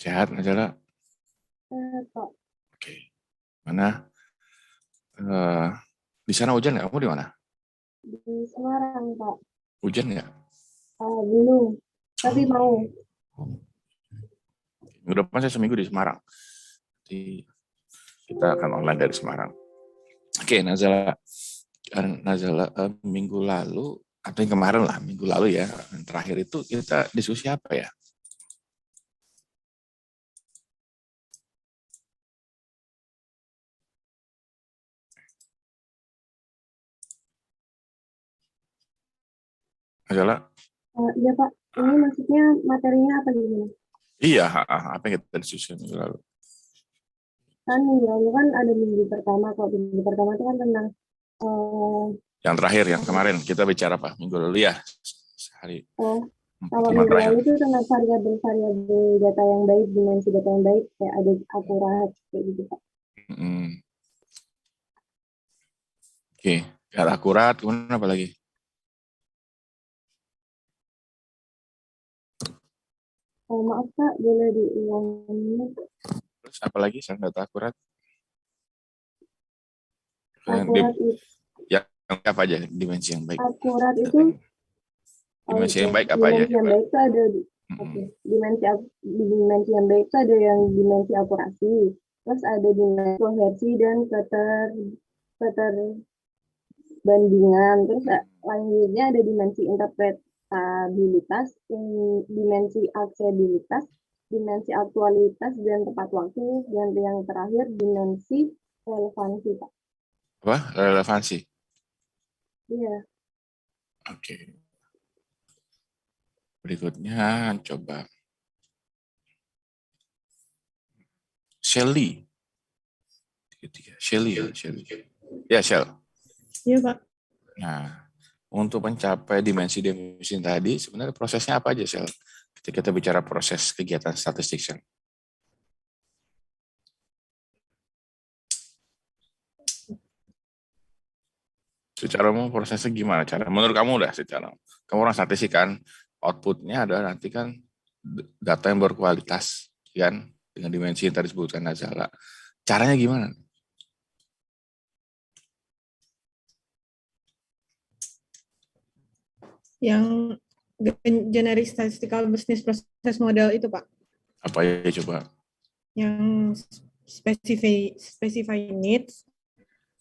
Sehat, Najala? Kok Oke. Mana? Eh, di sana hujan nggak? Kamu di mana? di Semarang, Pak. Hujan nggak? Belum, tapi Oh, mau. minggu depan saya seminggu di Semarang. Jadi kita akan online dari Semarang. Oke, Nazala. Nazala, minggu lalu, atau yang kemarin lah, minggu lalu ya, yang terakhir itu kita diskusi apa ya? Nazala? Iya, Pak. Ini maksudnya materinya apa gimana? Iya, apa yang kita diskusi minggu lalu? Kan minggu lalu kan ada minggu pertama, kok. Minggu pertama itu kan tentang eh Yang terakhir, yang kemarin, kita bicara apa? Minggu lalu ya, sehari oh, kalau pertemuan minggu terakhir. lalu itu tentang variabel-variabel data yang baik, dimensi data yang baik, kayak ada akurat, kayak gitu, Pak. Hmm, oke, biar akurat, kemudian apa lagi? Maaf, Pak, boleh diulang ini? Terus apa lagi? Saya data akurat. Akurat itu, Yang apa aja? Dimensi yang baik. akurat Data itu, dimensi oke. yang baik apa aja? Dimensi yang Coba. baik itu ada Hmm, oke. Dimensi yang baik itu ada yang dimensi akurasi, terus ada dimensi konversi dan keterbandingan, terus lanjutnya ada dimensi interpretabilitas, dimensi aksesibilitas, dimensi aktualitas dan tepat waktu, dan yang terakhir dimensi relevansi, Pak. apa? Relevansi. Iya. Oke. Berikutnya coba Shelly. Shelly ya, Shelly. Ya, Shell. Iya, Pak. Nah, untuk mencapai dimensi tadi, sebenarnya prosesnya apa aja, Shell? Ketika kita bicara proses kegiatan statistik, Shell. Secara umum prosesnya gimana cara? Menurut kamu udah secara kamu orang statistik kan, outputnya adalah nanti kan data yang berkualitas, kan, dengan dimensi yang tadi disebutkan Nazala. Caranya gimana? Yang generic statistical business process model itu, Pak. Apa ya coba? Yang specify needs,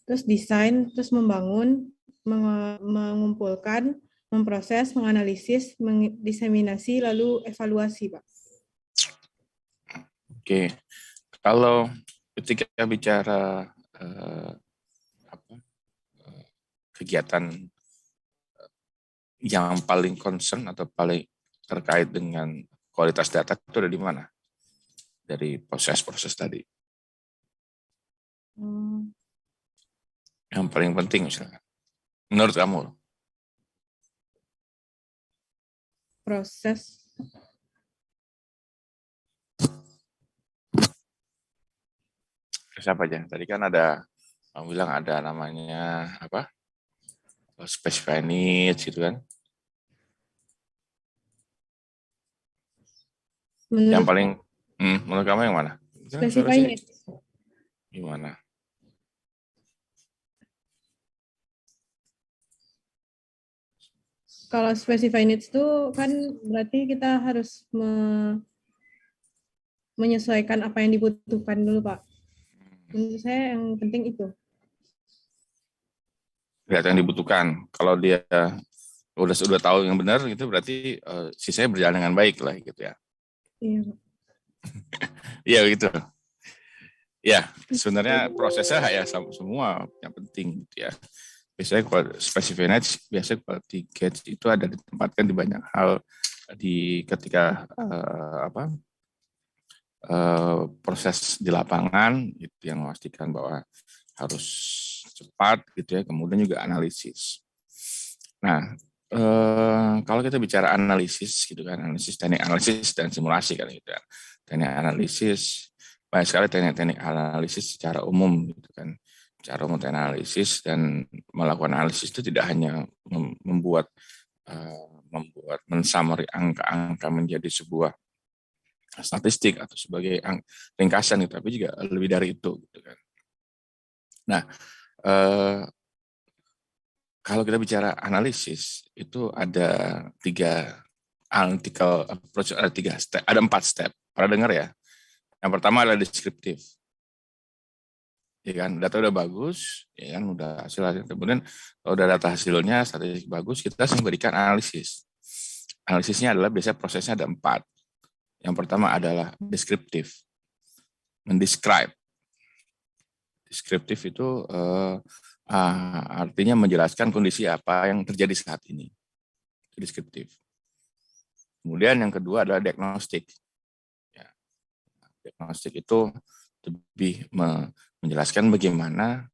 terus desain, terus membangun, mengumpulkan, memproses, menganalisis, mendiseminasi, lalu evaluasi, Pak. Oke, kalau ketika bicara apa, kegiatan yang paling concern atau paling terkait dengan kualitas data itu ada di mana? Dari proses-proses tadi. Yang paling penting misalnya. Menurut kamu? Proses. Siapa aja? Tadi kan ada, kamu bilang ada namanya apa? Specify needs gitu kan. Yang paling, menurut kamu yang mana? Specify needs. Gimana? Kalau specify needs itu kan berarti kita harus menyesuaikan apa yang dibutuhkan dulu, Pak. Menurut saya yang penting itu. Lihat yang dibutuhkan. Kalau dia udah tahu yang benar gitu berarti sisanya berjalan dengan baik lah gitu ya. Iya, Pak. Iya gitu. Ya, sebenarnya prosesnya ya semua yang penting gitu ya. Biasanya specific needs, biasanya quality gates itu ada ditempatkan di banyak hal di ketika proses di lapangan gitu yang memastikan bahwa harus cepat gitu ya, kemudian juga analisis. Nah, kalau kita bicara analisis gitu kan, teknik analisis dan simulasi kan gitu ya. Teknik analisis, banyak sekali teknik-teknik analisis secara umum gitu kan. Secara umum teknik analisis dan melakukan analisis itu tidak hanya membuat mensummary angka-angka menjadi sebuah statistik atau sebagai ringkasan gitu, tapi juga lebih dari itu gitu kan. Nah, kalau kita bicara analisis itu ada tiga analytical approach, ada tiga step, ada 4 step. Pernah dengar ya? Yang pertama adalah deskriptif, ya kan, data udah bagus, ya kan, udah hasil, kemudian kalau udah data hasilnya statistik bagus, kita harus memberikan analisis. Analisisnya adalah biasanya prosesnya ada 4. Yang pertama adalah deskriptif, mendescribe. Deskriptif itu artinya menjelaskan kondisi apa yang terjadi saat ini. Deskriptif. Kemudian yang kedua adalah diagnostik. Ya, diagnostik itu lebih menjelaskan bagaimana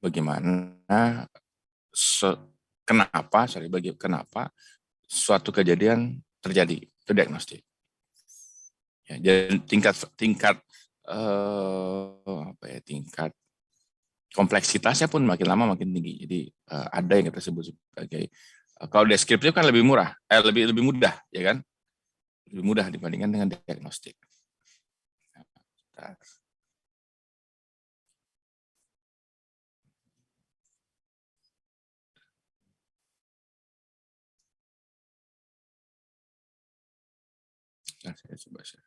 bagaimana kenapa suatu kejadian terjadi, itu diagnostik. Ya, jadi tingkat kompleksitasnya pun makin lama makin tinggi. Jadi ada yang kita sebut sebagai kalau deskriptif kan lebih murah, lebih mudah, ya kan? Lebih mudah dibandingkan dengan diagnostik. Nah, saya coba share.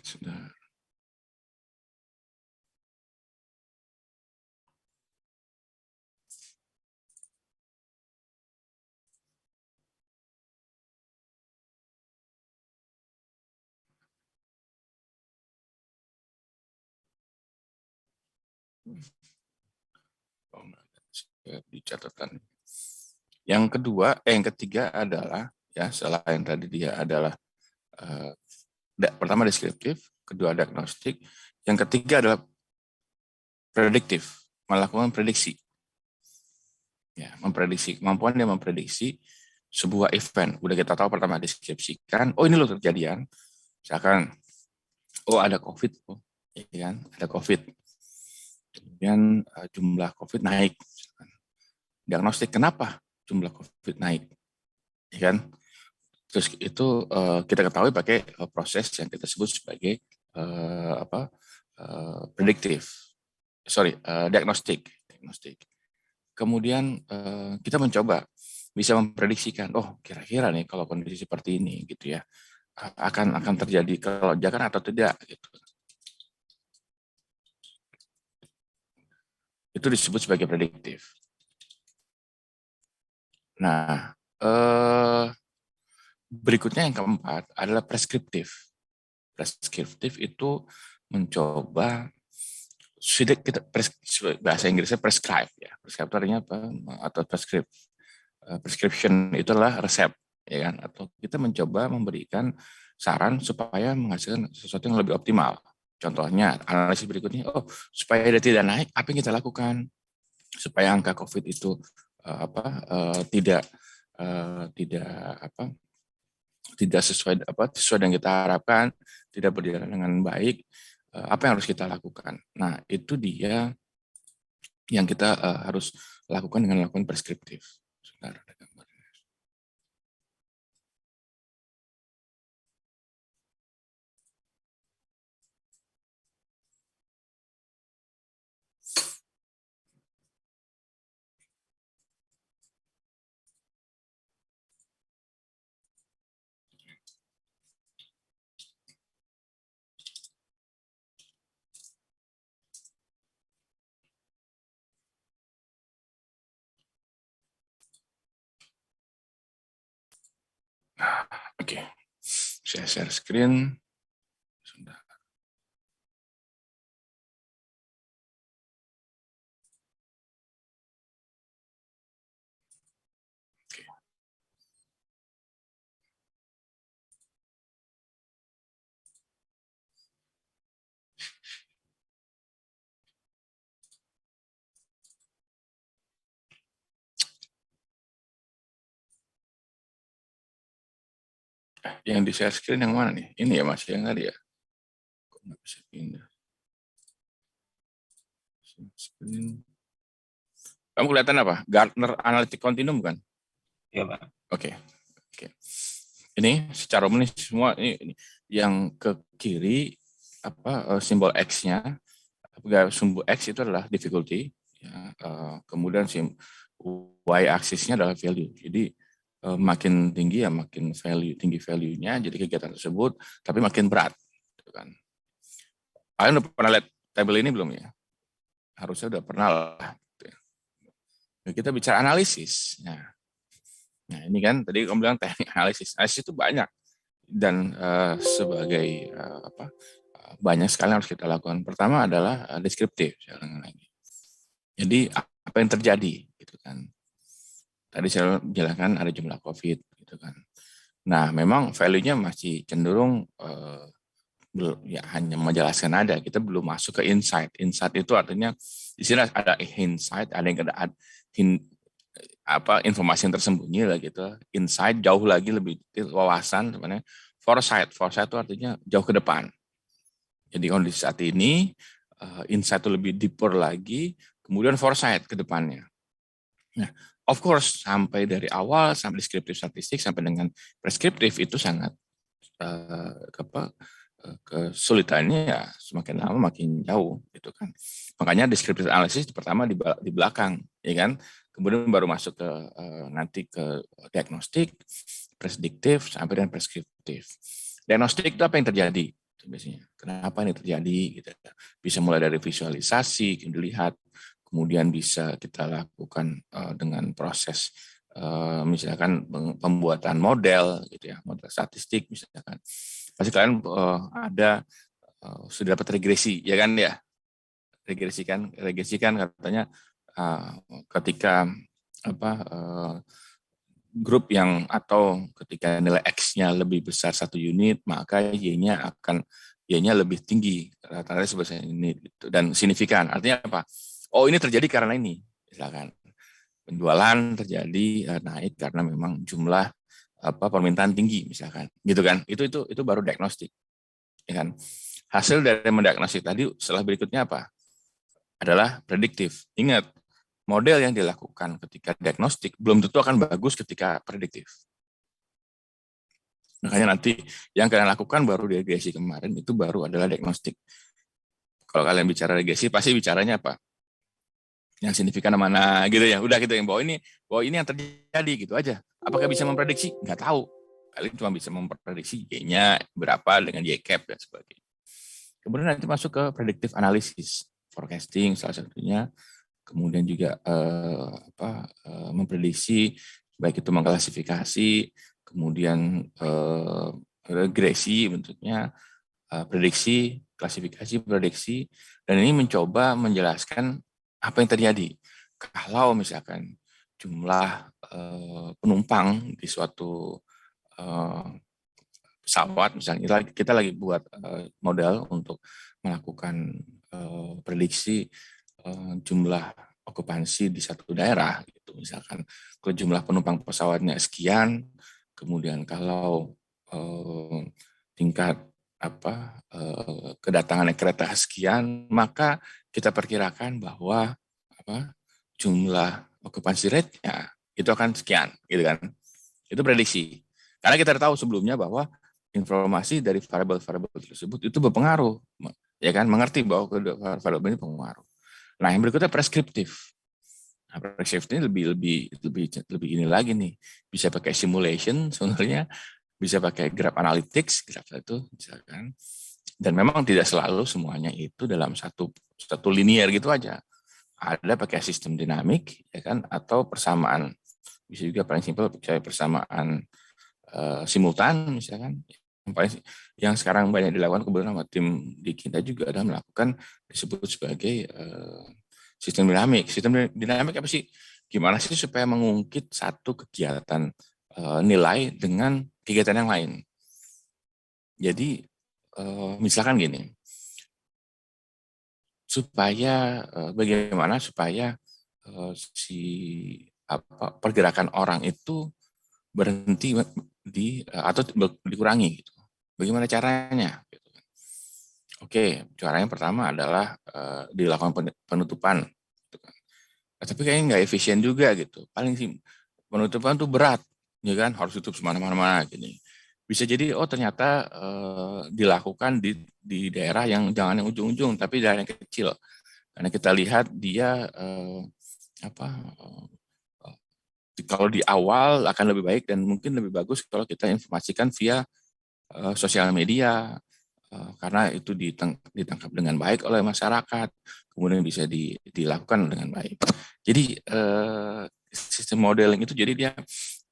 Sudah. Di catatan. Yang ketiga adalah ya selain tadi dia adalah pertama deskriptif, kedua diagnostik, yang ketiga adalah prediktif, melakukan prediksi. Ya, memprediksi, kemampuan dia memprediksi sebuah event. Udah kita tahu pertama deskripsikan, oh ini loh kejadian. Misalkan, oh ada COVID, oh, ya kan, ada COVID. Kemudian jumlah COVID naik. Diagnostik kenapa jumlah COVID naik, ya kan? Terus itu kita ketahui pakai proses yang kita sebut sebagai prediktif, diagnostik. Kemudian kita mencoba bisa memprediksikan, oh kira-kira nih kalau kondisi seperti ini gitu ya akan terjadi kelonjakan atau tidak gitu. Itu disebut sebagai prediktif. Nah, berikutnya yang keempat adalah preskriptif. Preskriptif itu mencoba bahasa Inggrisnya prescribe ya. Prescribe itu artinya apa? Atau prescription itu adalah resep, ya kan? Atau kita mencoba memberikan saran supaya menghasilkan sesuatu yang lebih optimal. Contohnya analisis berikutnya, oh supaya dia tidak naik, apa yang kita lakukan supaya angka COVID itu tidak sesuai dengan kita harapkan, tidak berjalan dengan baik, apa yang harus kita lakukan. Nah itu dia yang kita harus lakukan dengan melakukan preskriptif. Sebentar, ada gambar. Oke, saya share screen. Sudah. Oke. Yang di share screen yang mana nih? Ini ya Mas, yang tadi ya? Kok nggak bisa pindah? Share screen. Kamu kelihatan apa? Gartner Analytic Continuum kan? Ya, Pak. Oke. Oke. Ini secara umum nih semua ini yang ke kiri apa simbol X-nya, simbol X itu adalah difficulty, ya, kemudian Y axis-nya adalah value. Jadi makin tinggi ya makin tinggi value-nya, jadi kegiatan tersebut, tapi makin berat. Gitu kan. Kalian udah pernah lihat tabel ini belum ya? Harusnya udah pernah lah. Gitu ya. Nah, kita bicara analisis. Nah ini kan tadi kamu bilang teknik analisis. Analisis itu banyak dan sebagai banyak sekali yang harus kita lakukan. Pertama adalah deskriptif. Jadi apa yang terjadi gitu kan. Tadi saya jelaskan ada jumlah COVID gitu kan. Nah memang value-nya masih cenderung ya hanya menjelaskan ada. Kita belum masuk ke insight. Insight itu artinya di sini ada insight, ada yang ada informasi yang tersembunyi lah gitu. Insight jauh lagi lebih wawasan sebenarnya. Foresight itu artinya jauh ke depan. Jadi kondisi saat ini insight itu lebih deeper lagi, kemudian foresight ke depannya. Nah, of course sampai dari awal sampai deskriptif statistik sampai dengan preskriptif itu sangat kesulitannya ya semakin lama makin jauh gitu kan. Makanya deskriptif analisis pertama di belakang, ya kan. Kemudian baru masuk ke nanti ke diagnostik, prediktif sampai dengan preskriptif. Diagnostik itu apa yang terjadi? Biasanya kenapa ini terjadi? Gitu. Bisa mulai dari visualisasi, dilihat, kemudian bisa kita lakukan dengan proses misalkan pembuatan model, gitu ya, model statistik misalkan. Pasti kalian sudah dapat regresi, ya kan ya? Regresi kan katanya ketika grup yang atau ketika nilai X-nya lebih besar 1 unit, maka Y-nya lebih tinggi, rata-rata sebesar ini gitu, dan signifikan. Artinya apa? Oh ini terjadi karena ini, misalkan penjualan terjadi naik karena memang jumlah permintaan tinggi, misalkan, gitu kan? Itu baru diagnostik, ya kan? Hasil dari mendiagnostik tadi setelah berikutnya apa? Adalah prediktif. Ingat, model yang dilakukan ketika diagnostik belum tentu akan bagus ketika prediktif. Makanya nanti yang kalian lakukan baru di regresi kemarin itu baru adalah diagnostik. Kalau kalian bicara regresi pasti bicaranya apa? Yang signifikan mana gitu ya. Udah gitu yang bahwa ini yang terjadi gitu aja. Apakah bisa memprediksi? Nggak tahu. Kalian cuma bisa memprediksi Y-nya berapa dengan Y-cap dan sebagainya. Kemudian nanti masuk ke predictive analysis, forecasting salah satunya. Kemudian juga memprediksi, baik itu mengklasifikasi, kemudian regresi bentuknya, prediksi, klasifikasi, prediksi, dan ini mencoba menjelaskan apa yang terjadi. Kalau misalkan jumlah penumpang di suatu pesawat, misalnya kita lagi buat model untuk melakukan prediksi jumlah okupansi di satu daerah, gitu. Misalkan kalau jumlah penumpang pesawatnya sekian, kemudian kalau tingkat kedatangan kereta sekian, maka kita perkirakan bahwa jumlah okupansi rate-nya itu akan sekian, gitu kan? Itu prediksi. Karena kita tahu sebelumnya bahwa informasi dari variabel-variabel tersebut itu berpengaruh, ya kan? Mengerti bahwa variabel ini berpengaruh. Nah, yang berikutnya preskriptif. Nah, preskriptif ini lebih ini lagi nih. Bisa pakai simulation sebenarnya, bisa pakai graph analytics, graph itu misalkan. Dan memang tidak selalu semuanya itu dalam satu linear gitu aja. Ada pakai sistem dinamik, ya kan, atau persamaan. Bisa juga paling simpel pakai persamaan simultan misalkan. Yang sekarang banyak dilakukan kebetulan sama tim di kita juga adalah melakukan disebut sebagai sistem dinamik. Sistem dinamik apa sih? Gimana sih supaya mengungkit satu kegiatan nilai dengan kegiatan yang lain? Jadi misalkan gini, supaya bagaimana supaya pergerakan orang itu berhenti atau dikurangi gitu. Bagaimana caranya? Gitu. Oke, caranya pertama adalah dilakukan penutupan. Gitu kan. Tapi kayaknya nggak efisien juga gitu. Paling sih penutupan tuh berat, ya kan? Harus tutup semana-mana gini. Bisa jadi ternyata dilakukan di daerah yang jangan yang ujung-ujung, tapi daerah yang kecil. Karena kita lihat dia kalau di awal akan lebih baik dan mungkin lebih bagus kalau kita informasikan via sosial media, karena itu ditangkap dengan baik oleh masyarakat, kemudian bisa dilakukan dengan baik. Jadi sistem modeling itu jadi dia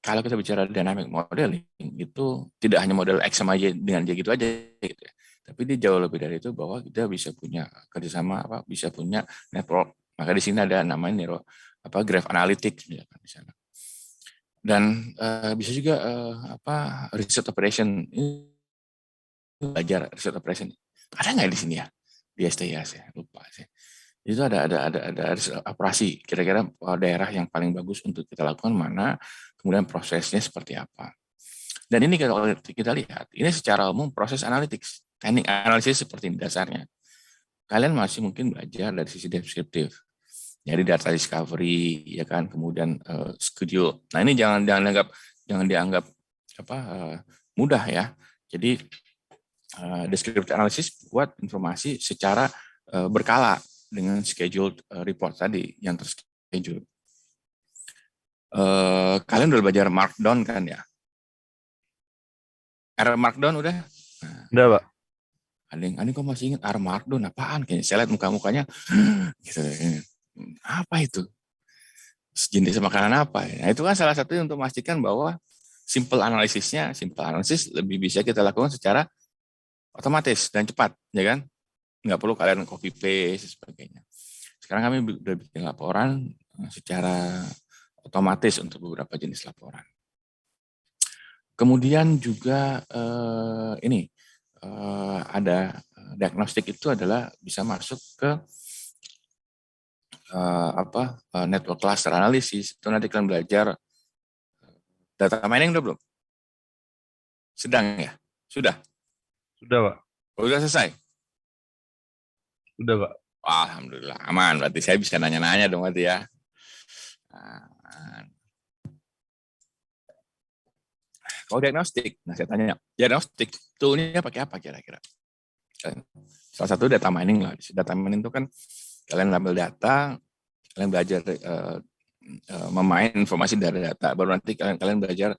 kalau kita bicara dynamic modeling itu tidak hanya model X sama Y dengan Y gitu aja gitu ya. Tapi dia jauh lebih dari itu bahwa kita bisa punya kerjasama bisa punya network. Maka di sini ada namanya graph analytics ya, di sana. Dan bisa juga research operation. Ini belajar research operation. Ada nggak di sini ya? Di STIAS ya, lupa sih. Itu ada operasi. Kira-kira daerah yang paling bagus untuk kita lakukan mana, kemudian prosesnya seperti apa. Dan ini kalau kita lihat, ini secara umum proses analytics, teknik analisis seperti ini dasarnya. Kalian masih mungkin belajar dari sisi deskriptif. Jadi data discovery, ya kan, kemudian schedule. Nah ini jangan dianggap mudah ya. Jadi descriptive analysis buat informasi secara berkala dengan scheduled report tadi yang terschedule. Kalian udah belajar Markdown kan ya? R Markdown udah? Udah, Pak. Ani kok masih ingat R Markdown apaan? Kayaknya saya lihat muka-mukanya gitu. Apa itu? Sejenis makanan apa? Nah, itu kan salah satu untuk memastikan bahwa simple analysis lebih bisa kita lakukan secara otomatis dan cepat, ya kan? Nggak perlu kalian copy paste sebagainya. Sekarang kami sudah bikin laporan secara otomatis untuk beberapa jenis laporan. Kemudian juga ada diagnostik itu adalah bisa masuk ke network cluster analysis. Itu nanti kalian belajar data mining udah belum? Sedang ya? Sudah? Sudah, Pak. Sudah selesai? Sudah, Pak. Alhamdulillah, aman. Berarti saya bisa nanya-nanya dong berarti ya. Kalau diagnostik, nah saya tanya, diagnostik tool-nya pakai apa kira-kira? Salah satu data mining lah. Data mining itu kan kalian ambil data, kalian belajar memain informasi dari data, baru nanti kalian belajar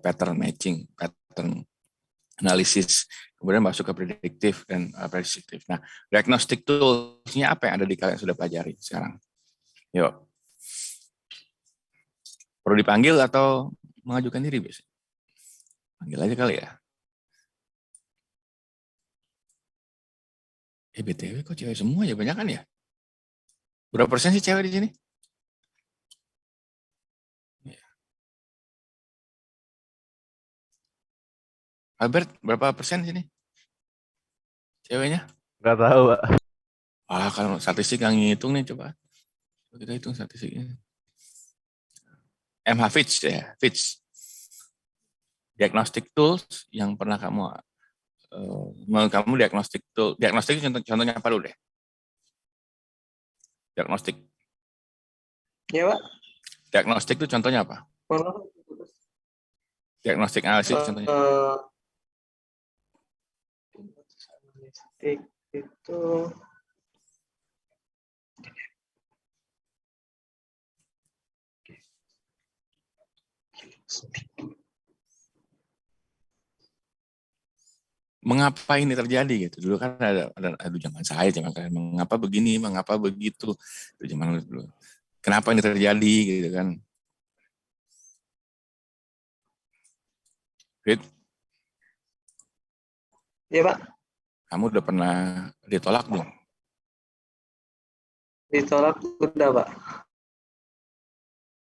pattern matching, pattern analisis, kemudian masuk ke prediktif dan preskriptif. Nah, diagnostic tools-nya apa yang ada di kalian sudah pelajari sekarang? Yuk. Perlu dipanggil atau mengajukan diri biasanya? Panggil aja kali ya. BTW kok cewek semua ya, banyak kan ya? Berapa persen sih cewek di sini? Albert, berapa persen sini? Ceweknya? Nggak tahu, Pak. Kalau statistik yang ngitung nih, coba. Kita hitung statistiknya. MH Fitch ya, Fitch. Diagnostic tools yang pernah kamu diagnostik tool. Diagnostik contohnya apa dulu deh? Diagnostik. Ya, Pak. Diagnostik itu contohnya apa? Diagnostik analisis contohnya. Diagnostik itu Mengapa ini terjadi gitu? Dulu kan ada zaman saya, zaman kalian mengapa begini, mengapa begitu, itu zaman dulu. Kenapa ini terjadi gitu kan? Fit? Ya, Pak. Kamu udah pernah ditolak belum? Ditolak udah, Pak.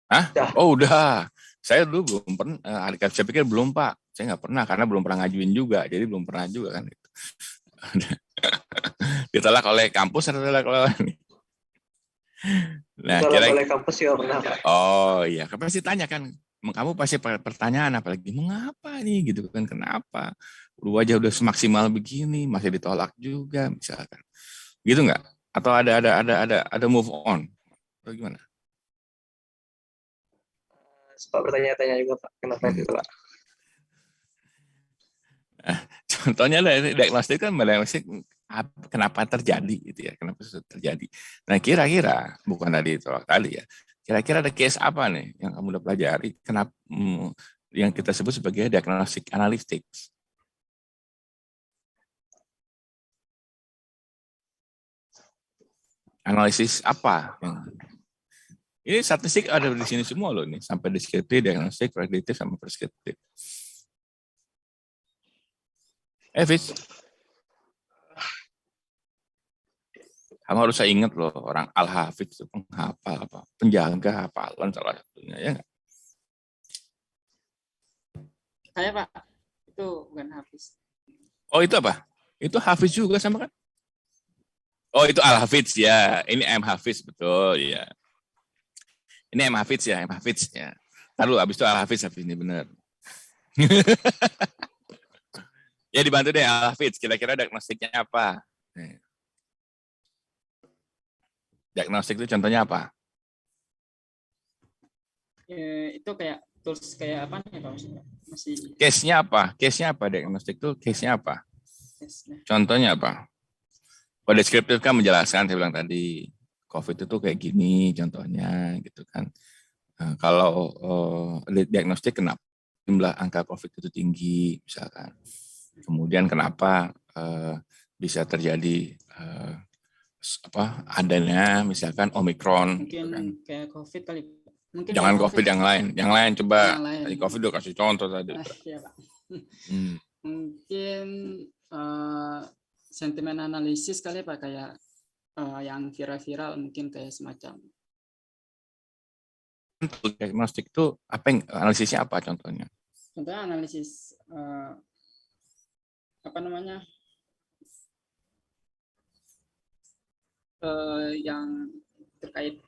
Hah? Udah. Oh udah. Saya dulu belum pernah. Saya pikir belum Pak. Saya nggak pernah karena belum pernah ngajuin juga. Jadi belum pernah juga kan. Ditolak oleh kampus atau ditolak oleh ini? Nah, Ditolak oleh kampus ya pernah, Pak. Oh iya, kapan sih tanya kan? kamu pasti pertanyaan apalagi mengapa nih gitu kan, kenapa lu aja udah semaksimal begini masih ditolak juga misalkan. Gitu nggak? Atau ada move on? Atau gimana? Suka bertanya-tanya juga Pak, kenapa itu Pak? Contohnya dari diagnostik kan diagnostik kenapa terjadi gitu ya, kenapa terjadi. Nah kira-kira bukan tadi tolak tadi ya, kira-kira ada case apa nih yang kamu udah pelajari kenapa yang kita sebut sebagai diagnostic analytics. Analisis apa? Ini statistik ada di sini semua loh nih, sampai deskriptif, diagnostik, prediktif, sama preskriptif. Fitz, kamu harus ingat loh, orang Al-Hafidz itu penghafal apa, penjaga hafalan salah satunya ya nggak? Saya Pak, itu bukan Hafiz. Oh itu apa? Itu Hafiz juga sama kan? Oh itu Al-Hafidz ya, ini M Hafiz betul ya. Ini M Hafiz ya, M Hafiz ya. Lalu abis itu Al-Hafidz ini benar. Ya dibantu deh Al-Hafidz, kira-kira diagnostiknya apa? Diagnostik itu contohnya apa? Itu kayak tools kayak apa nih Pak maksudnya? Masih Case-nya apa? Case-nya apa diagnostik itu? Case-nya apa? tesnya. Contohnya apa? Kalau deskriptif kan menjelaskan, saya bilang tadi, COVID itu kayak gini contohnya gitu kan. Nah, kalau diagnostik kenapa jumlah angka COVID itu tinggi misalkan. Kemudian kenapa bisa terjadi adanya misalkan Omikron. Mungkin gitu kan. kayak COVID kali. Mungkin Jangan kayak COVID yang lain. Yang lain coba. Yang lain. Tadi COVID udah kasih contoh tadi. Iya Pak. Mungkin sentimen analisis kali Pak, kayak yang viral-viral mungkin kayak semacam. Diagnostik itu apa yang analisisnya apa contohnya? Contohnya analisis apa namanya? Yang terkait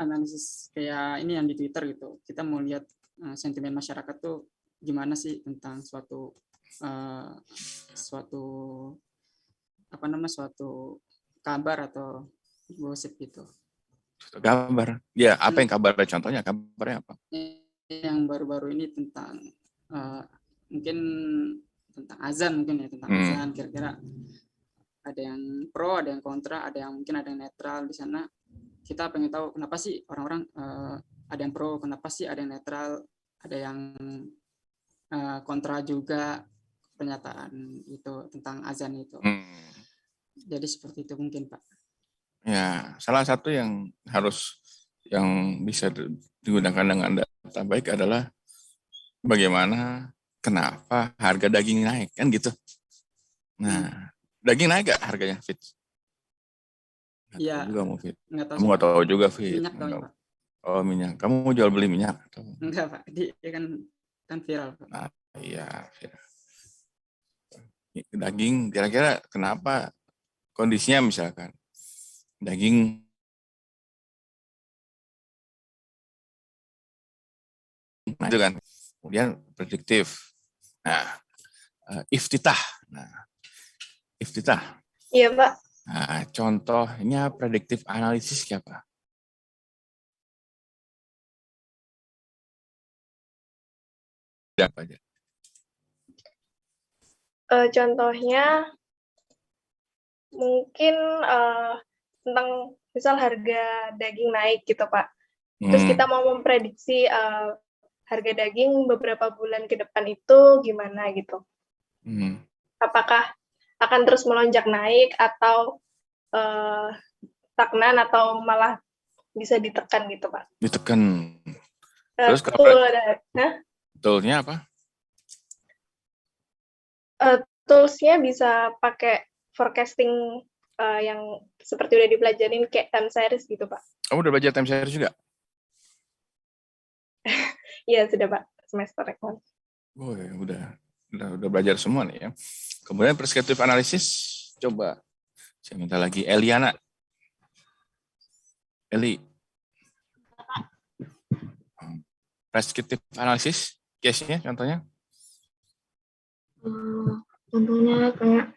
analisis kayak ini yang di Twitter gitu. Kita mau lihat sentimen masyarakat tuh gimana sih tentang suatu kabar atau gosip gitu. Kabar. Ya, apa yang kabarnya? Contohnya kabarnya apa? Yang baru-baru ini tentang mungkin tentang azan mungkin ya, tentang azan, kira-kira ada yang pro, ada yang kontra, ada yang mungkin ada yang netral di sana. Kita pengen tahu kenapa sih orang-orang ada yang pro, kenapa sih ada yang netral, ada yang kontra juga pernyataan itu tentang azan itu. Jadi seperti itu mungkin Pak. Ya, salah satu yang bisa digunakan dengan data baik adalah bagaimana, kenapa harga daging naik kan gitu. Nah, daging naik gak harganya, Fitz? Iya. Kamu nggak tahu juga, Fit. Minyak tahu ya, Pak. Oh, minyak. Kamu mau jual beli minyak? Atau? Enggak, Pak. Dia kan viral, Pak. Nah, iya. Daging, kira-kira kenapa kondisinya misalkan daging itu kan, kemudian prediktif. Nah, iftitah. Iftitah. Iya, Pak. Nah, contohnya prediktif analisis siapa? Apa aja? Contohnya mungkin tentang misal harga daging naik gitu Pak. Terus kita mau memprediksi harga daging beberapa bulan ke depan itu gimana gitu. Apakah akan terus melonjak naik atau stagnan atau malah bisa ditekan gitu Pak? Ditekan. Terus toolnya apa? Toolsnya bisa pakai forecasting yang seperti udah dipelajarin kayak time series gitu Pak. Kamu udah belajar time series juga? Iya sudah Pak, semester ekon. Oh ya, udah belajar semua nih ya. Kemudian prescriptive analysis, coba saya minta lagi Eliana. Eli. prescriptive analysis case-nya contohnya? Contohnya kayak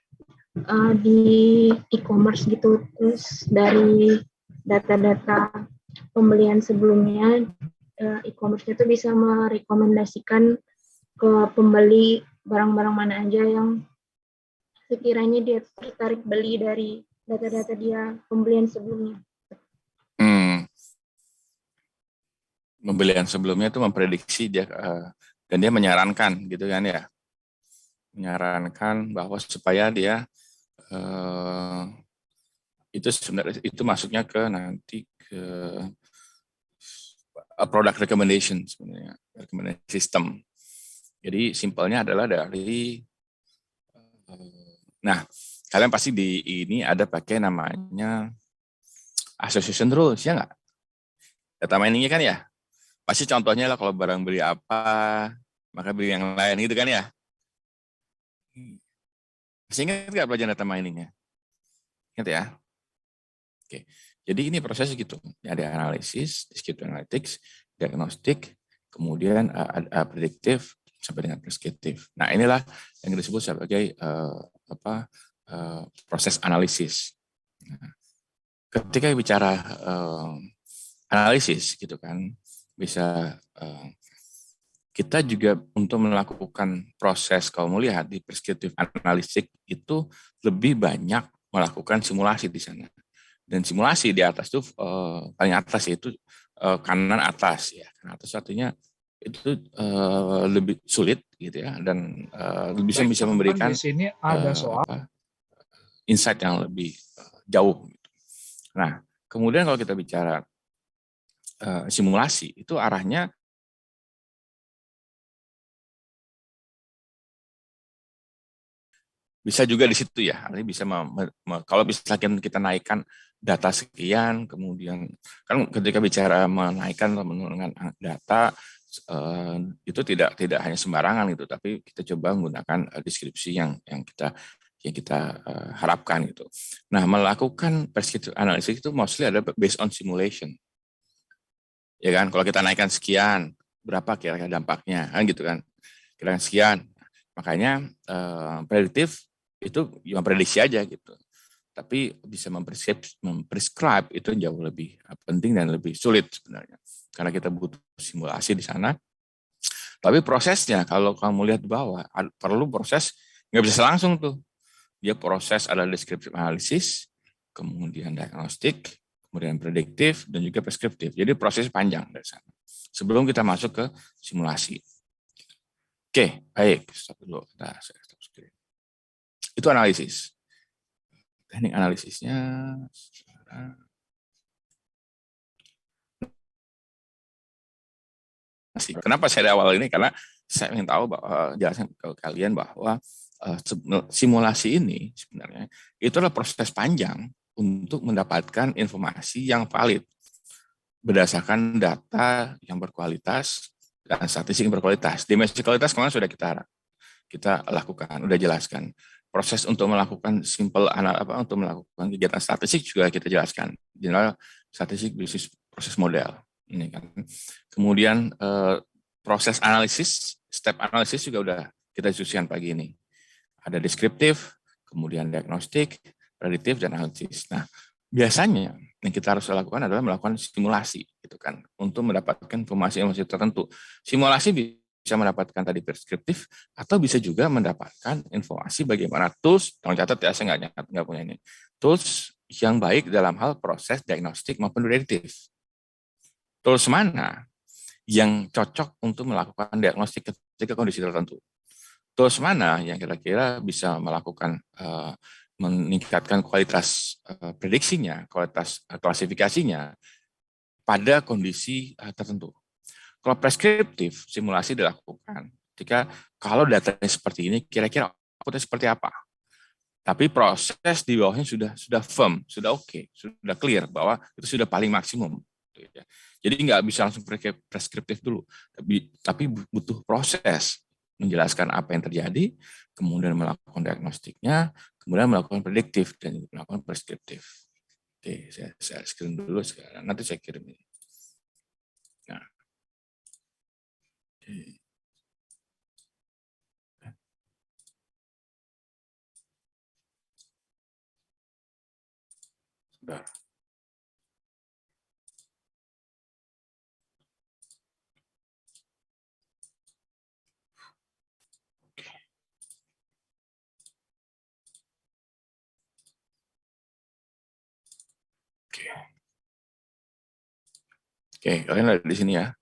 di e-commerce gitu, terus dari data-data pembelian sebelumnya, e-commerce itu bisa merekomendasikan ke pembeli barang-barang mana aja yang sekiranya dia tertarik beli dari data-data dia pembelian sebelumnya. Pembelian sebelumnya itu memprediksi dia dan dia menyarankan gitu kan ya, menyarankan bahwa supaya dia itu sebenarnya itu masuknya ke nanti ke product recommendation sebenarnya, recommendation system. Jadi simpelnya adalah dari nah kalian pasti di ini ada pakai namanya association rules ya nggak? Data miningnya kan ya. Pasti contohnya lah kalau barang beli apa, maka beli yang lain gitu kan ya. Masih ingat nggak pelajaran data miningnya? Ingat ya? Oke. Jadi ini prosesnya gitu. Ada analisis, descriptive analytics, diagnostik, kemudian prediktif sampai dengan preskriptif. Nah inilah yang disebut sebagai proses analisis. Nah, ketika bicara analisis gitu kan, bisa kita juga untuk melakukan proses, kalau melihat di prescriptive analytics itu lebih banyak melakukan simulasi di sana. Dan simulasi di atas itu paling atas yaitu kanan atas ya. Kanan atas artinya itu lebih sulit gitu ya, dan bisa memberikan di sini ada soal insight yang lebih jauh. Gitu. Nah, kemudian kalau kita bicara simulasi itu arahnya bisa juga di situ ya, artinya bisa kalau misalkan kita naikkan data sekian, kemudian kan ketika bicara menaikkan atau menurunkan data itu tidak hanya sembarangan gitu, tapi kita coba menggunakan deskripsi yang kita harapkan gitu. Nah, melakukan prescriptive analysis itu mostly ada based on simulation. Ya kan, kalau kita naikkan sekian, berapa kira-kira dampaknya, kan gitu kan, kira-kira sekian. Makanya prediktif itu memprediksi aja gitu. Tapi bisa memprescribe itu jauh lebih penting dan lebih sulit sebenarnya. Karena kita butuh simulasi di sana. Tapi prosesnya, kalau kamu lihat di bawah, perlu proses, nggak bisa langsung tuh. Dia proses ada descriptive analysis, kemudian diagnostik, kemudian prediktif, dan juga preskriptif. Jadi proses panjang dari sana. Sebelum kita masuk ke simulasi. Oke, baik. Stop dulu. Nah, saya stop screen. Itu analisis. Teknik analisisnya. Kenapa saya di awal ini? Karena saya ingin tahu bahwa jelasin ke kalian bahwa simulasi ini sebenarnya itu adalah proses panjang untuk mendapatkan informasi yang valid berdasarkan data yang berkualitas dan statistik yang berkualitas. Dimensi kualitas kemarin sudah kita lakukan, udah jelaskan. Proses untuk melakukan untuk melakukan kegiatan statistik juga kita jelaskan. General statistik bisnis proses model. Ini kan. Kemudian proses analisis, step analisis juga udah kita diskusikan pagi ini. Ada deskriptif, kemudian diagnostik, prediktif, dan analisis. Nah, biasanya yang kita harus lakukan adalah melakukan simulasi, gitu kan, untuk mendapatkan informasi tertentu. Simulasi bisa mendapatkan tadi preskriptif, atau bisa juga mendapatkan informasi bagaimana tools, tolong catat ya, saya nggak punya ini, tools yang baik dalam hal proses diagnostik maupun prediktif. Tools mana yang cocok untuk melakukan diagnostik ketika kondisi tertentu? Tools mana yang kira-kira bisa melakukan meningkatkan kualitas prediksinya, kualitas klasifikasinya pada kondisi tertentu. Kalau preskriptif, simulasi dilakukan ketika kalau datanya seperti ini, kira-kira outputnya seperti apa. Tapi proses di bawahnya sudah firm, sudah oke, sudah clear bahwa itu sudah paling maksimum. Jadi nggak bisa langsung preskriptif dulu, tapi butuh proses menjelaskan apa yang terjadi, kemudian melakukan diagnostiknya, kemudian melakukan prediktif, dan melakukan preskriptif. Oke, saya screen dulu sekarang, nanti saya kirim ini. Nah, Sudah. Oke, kalian ada di sini ya.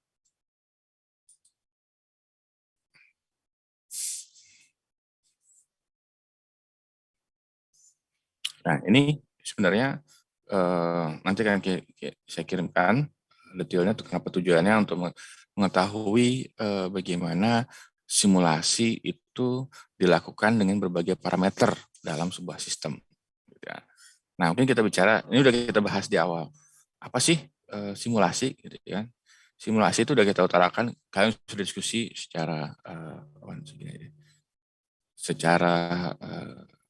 Nah, ini sebenarnya nanti akan saya kirimkan detailnya kenapa tujuannya untuk mengetahui bagaimana simulasi itu dilakukan dengan berbagai parameter dalam sebuah sistem. Gitu ya. Nah, mungkin kita bicara, ini udah kita bahas di awal. Apa sih simulasi? Gitu ya. Simulasi itu udah kita utarakan, kalian sudah diskusi secara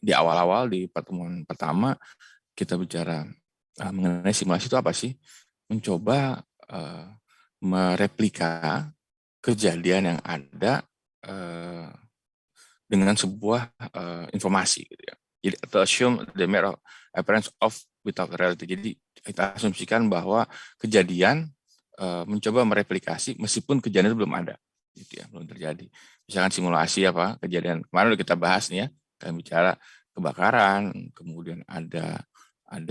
di awal-awal di pertemuan pertama kita bicara mengenai simulasi itu apa sih? Mencoba mereplika kejadian yang ada dengan sebuah informasi gitu ya. Jadi to assume the mere appearance of without reality. Jadi kita asumsikan bahwa kejadian mencoba mereplikasi meskipun kejadian itu belum ada, gitu ya, belum terjadi. Misalkan simulasi apa kejadian kemarin udah kita bahas nih ya, kita bicara kebakaran, kemudian ada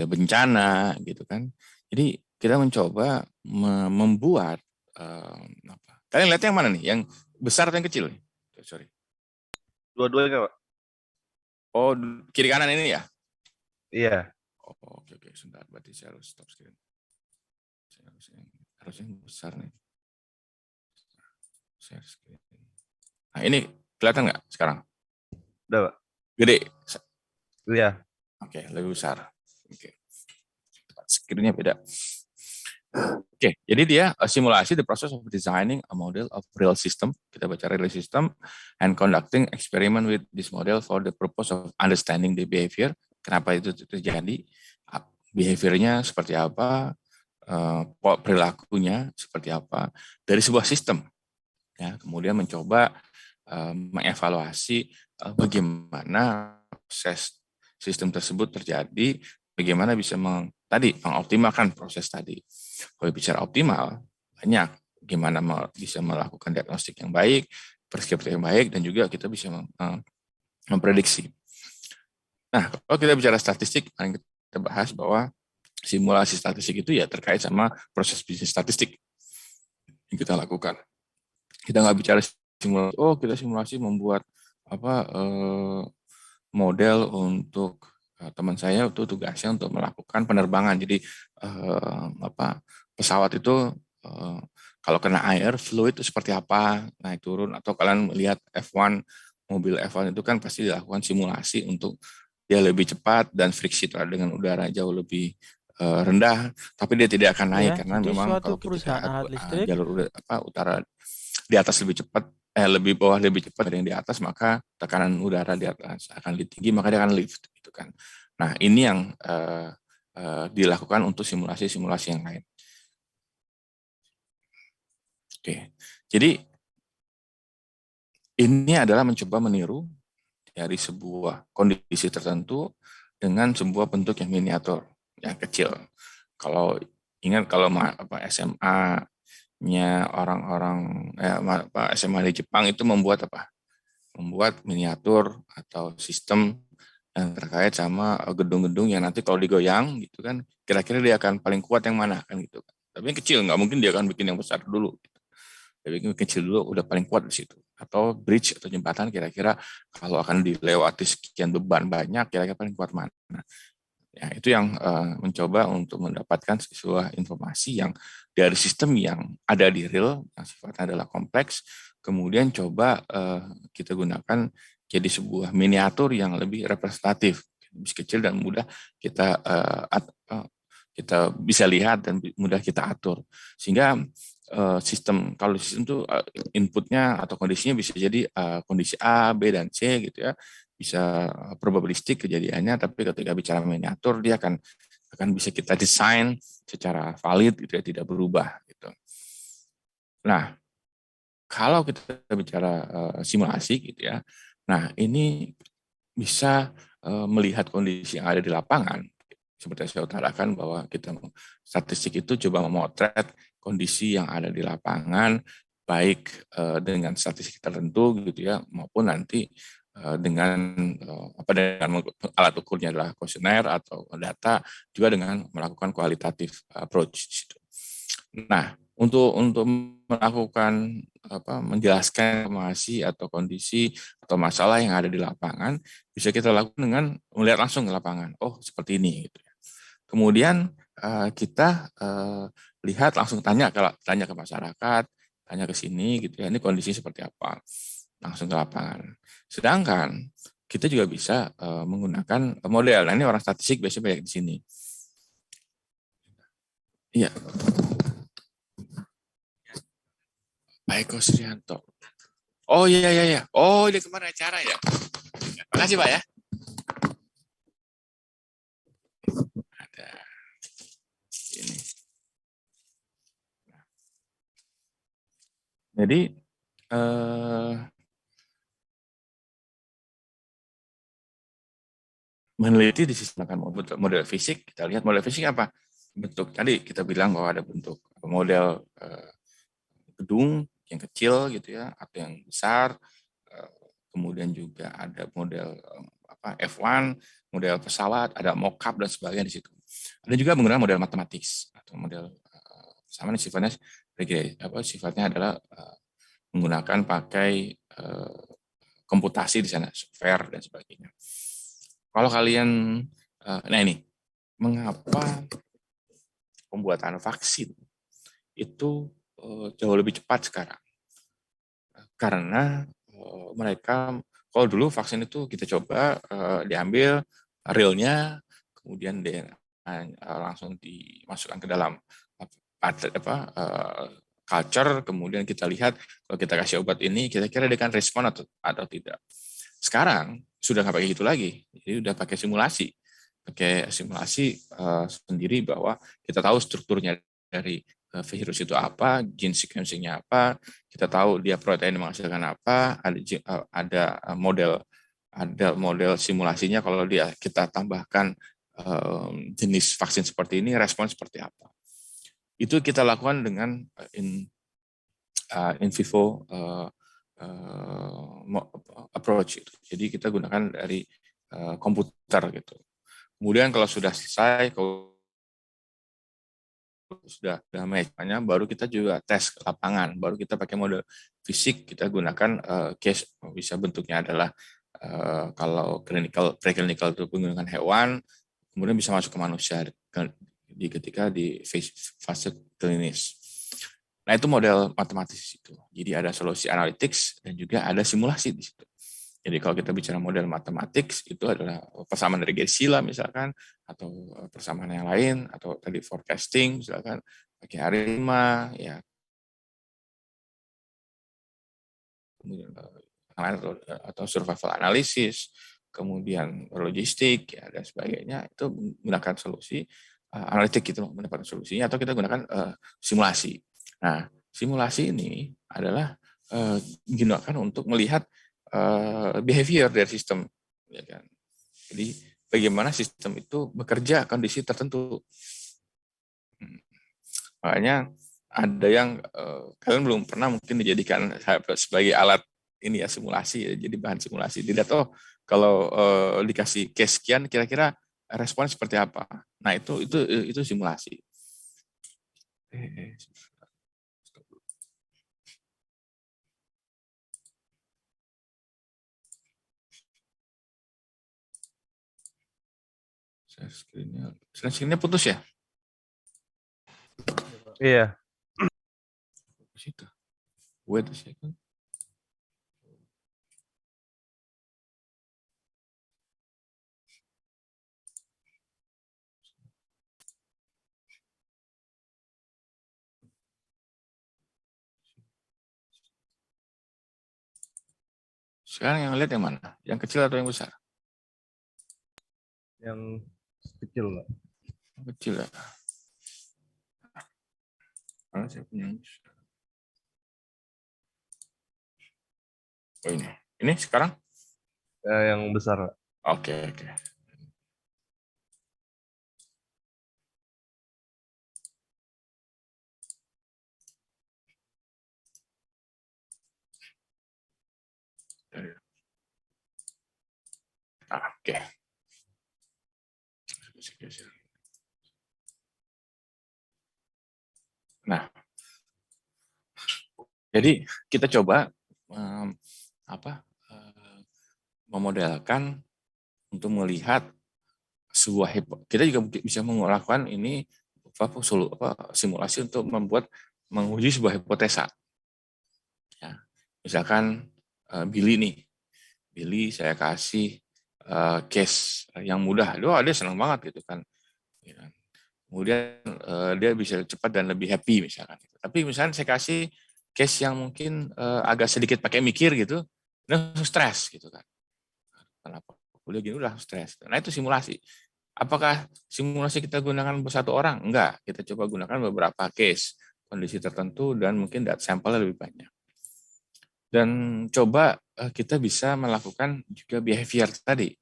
bencana, gitu kan. Jadi kita mencoba membuat apa? Kalian lihat yang mana nih? Yang besar atau yang kecil? Sorry. Dua-duanya, Pak. Oh, kiri kanan ini ya? Iya. Oh, oke. Sebentar, berarti saya harus stop screen. Harusnya besar nih. Share screen. Nah, ini kelihatan nggak sekarang? Udah, Pak. Gede? Iya. Oke, lebih besar. Oke. Screen-nya beda. Oke, jadi dia simulasi the process of designing a model of real system. Kita baca real system and conducting experiment with this model for the purpose of understanding the behavior. Kenapa itu terjadi? Behaviornya seperti apa? Perilakunya seperti apa dari sebuah sistem. Ya, kemudian mencoba mengevaluasi bagaimana proses sistem tersebut terjadi, bagaimana bisa mengoptimalkan proses tadi. Kalau bicara optimal, banyak gimana bisa melakukan diagnostik yang baik, preskripsi yang baik, dan juga kita bisa memprediksi. Nah, kalau kita bicara statistik, kita bahas bahwa simulasi statistik itu ya terkait sama proses bisnis statistik yang kita lakukan. Kita nggak bicara simulasi, kita simulasi membuat model untuk teman saya itu tugasnya untuk melakukan penerbangan. Jadi pesawat itu kalau kena air, fluid itu seperti apa, naik turun, atau kalian melihat F1, mobil F1 itu kan pasti dilakukan simulasi untuk dia lebih cepat dan friksi dengan udara jauh lebih rendah, tapi dia tidak akan naik karena memang kalau ketika jalur utara di atas lebih cepat, lebih bawah lebih cepat dari yang di atas, maka tekanan udara di atas akan lebih tinggi, maka dia akan lift, gitu kan. Nah, ini yang dilakukan untuk simulasi-simulasi yang lain. Oke, jadi ini adalah mencoba meniru dari sebuah kondisi tertentu dengan sebuah bentuk yang miniatur, yang kecil. Kalau ingat kalau SMA-nya orang-orang SMA di Jepang itu membuat apa? Membuat miniatur atau sistem yang terkait sama gedung-gedung yang nanti kalau digoyang gitu kan, kira-kira dia akan paling kuat yang mana kan gitu. Tapi yang kecil nggak mungkin dia akan bikin yang besar dulu. Tapi yang kecil dulu udah paling kuat di situ. Atau bridge atau jembatan kira-kira kalau akan dilewati sekian beban banyak kira-kira paling kuat mana. Ya, itu yang mencoba untuk mendapatkan sebuah informasi yang dari sistem yang ada di real, yang sifatnya adalah kompleks, kemudian coba kita gunakan jadi sebuah miniatur yang lebih representatif, lebih kecil dan mudah kita bisa lihat dan mudah kita atur. Sehingga kalau sistem itu inputnya atau kondisinya bisa jadi kondisi A, B, dan C gitu ya, bisa probabilistik kejadiannya, tapi ketika bicara miniatur dia akan bisa kita desain secara valid gitu ya, tidak berubah gitu. Nah, kalau kita bicara simulasi gitu ya, nah ini bisa melihat kondisi yang ada di lapangan. Seperti yang saya utarakan bahwa kita statistik itu coba memotret kondisi yang ada di lapangan, baik dengan statistik tertentu gitu ya, maupun nanti dengan dengan alat ukurnya adalah kuesioner atau data, juga dengan melakukan kualitatif approach. Nah, untuk melakukan menjelaskan informasi atau kondisi atau masalah yang ada di lapangan, bisa kita lakukan dengan melihat langsung ke lapangan. Oh, seperti ini gitu. Kemudian kita lihat langsung tanya ke masyarakat, tanya ke sini gitu ya. Ini kondisi seperti apa? Langsung ke lapangan. Sedangkan kita juga bisa menggunakan model. Nah, ini orang statistik biasanya banyak di sini. Iya. Pak Eko Srianto. Oh iya iya iya. Oh, ini kemarin acara ya. Makasih Pak ya. Ada ini. Jadi meneliti di sisi model fisik, kita lihat model fisik apa? Bentuk tadi kita bilang bahwa ada bentuk model gedung yang kecil gitu ya, atau yang besar. Kemudian juga ada model F1, model pesawat, ada mockup dan sebagainya di situ. Ada juga menggunakan model matematik atau model sama sifatnya adalah menggunakan pakai komputasi di sana, software dan sebagainya. Kalau kalian, nah ini, mengapa pembuatan vaksin itu jauh lebih cepat sekarang? Karena mereka, kalau dulu vaksin itu kita coba diambil realnya, kemudian langsung dimasukkan ke dalam culture, kemudian kita lihat kalau kita kasih obat ini, kira-kira dia akan respon atau tidak. Sekarang sudah nggak pakai gitu lagi, jadi udah pakai simulasi sendiri bahwa kita tahu strukturnya dari virus itu apa, gene sequencing-nya apa, kita tahu dia protein menghasilkan apa, ada model simulasinya kalau kita tambahkan jenis vaksin seperti ini, respon seperti apa. Itu kita lakukan dengan in vivo approach. Jadi kita gunakan dari komputer gitu. Kemudian kalau sudah selesai, kalau sudah match-nya, baru kita juga tes ke lapangan, baru kita pakai model fisik, kita gunakan case, bisa bentuknya adalah kalau preclinical itu menggunakan hewan, kemudian bisa masuk ke manusia ketika di fase klinis. Nah, itu model matematis itu. Jadi ada solusi analytics dan juga ada simulasi di situ. Jadi kalau kita bicara model matematik, itu adalah persamaan regresi lah misalkan, atau persamaan yang lain, atau tadi forecasting misalkan, pakai ARIMA, ya. Kemudian atau survival analysis, kemudian logistik, ya, dan sebagainya, itu menggunakan solusi analitik itu mendapatkan solusinya, atau kita gunakan simulasi. Nah, simulasi ini adalah digunakan untuk melihat behavior dari sistem, ya kan. Jadi bagaimana sistem itu bekerja kondisi tertentu. Makanya ada yang kalian belum pernah mungkin dijadikan sebagai alat ini ya, simulasi ya, jadi bahan simulasi. Tidak tahu kalau dikasih case sekian kira-kira respon seperti apa. Nah, itu simulasi. Screen-nya putus ya? Iya. Situ. Wait a second. Sekarang yang lihat yang mana? Yang kecil atau yang besar? Yang kecil, Pak. Yang kecil ya. Karena saya punya yang besar. Oh ini sekarang? Yang besar. Oke. Oke. Nah, jadi kita coba memodelkan untuk melihat sebuah kita juga bisa melakukan ini simulasi untuk menguji sebuah hipotesa. Ya, misalkan Billy saya kasih case yang mudah, dia senang banget gitu kan. Kemudian dia bisa cepat dan lebih happy misalkan. Tapi misalkan saya kasih case yang mungkin agak sedikit pakai mikir gitu, dia langsung stres gitu kan. Kenapa kuliah gini udah stres. Nah itu simulasi. Apakah simulasi kita gunakan satu orang? Enggak, kita coba gunakan beberapa case, kondisi tertentu dan mungkin data sampel lebih banyak. Dan coba kita bisa melakukan juga behavior tadi.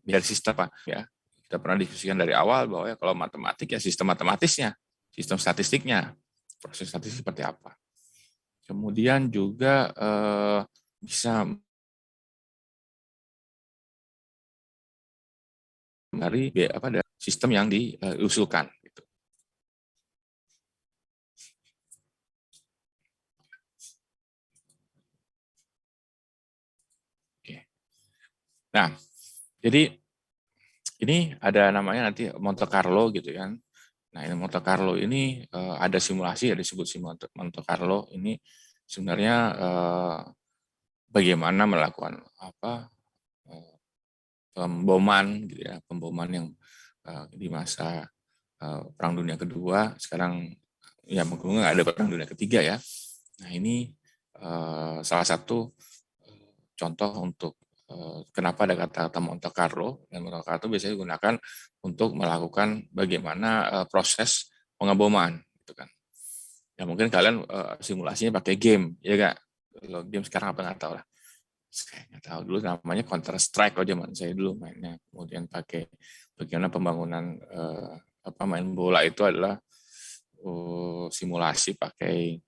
Dari sistem apa ya, kita pernah diskusikan dari awal bahwa ya kalau matematik ya sistem matematisnya, sistem statistiknya, proses statistik seperti apa. Kemudian juga bisa dari sistem yang diusulkan. Gitu. Oke. Nah, jadi ini ada namanya nanti Monte Carlo gitu kan. Nah ini Monte Carlo ini ada simulasi, disebut Monte Carlo ini sebenarnya bagaimana melakukan pemboman gitu ya, pemboman yang di masa Perang Dunia Kedua, sekarang ya mungkin nggak ada Perang Dunia Ketiga ya. Nah ini salah satu contoh untuk kenapa ada kata-kata Monte Carlo, dan Monte Carlo biasanya digunakan untuk melakukan bagaimana proses pengeboman gitu kan. Ya mungkin kalian simulasinya pakai game, ya nggak? Kalau game sekarang apa nggak tahu lah. Saya nggak tahu dulu namanya Counter Strike kalau zaman saya dulu mainnya. Kemudian pakai bagaimana pembangunan main bola itu adalah simulasi pakai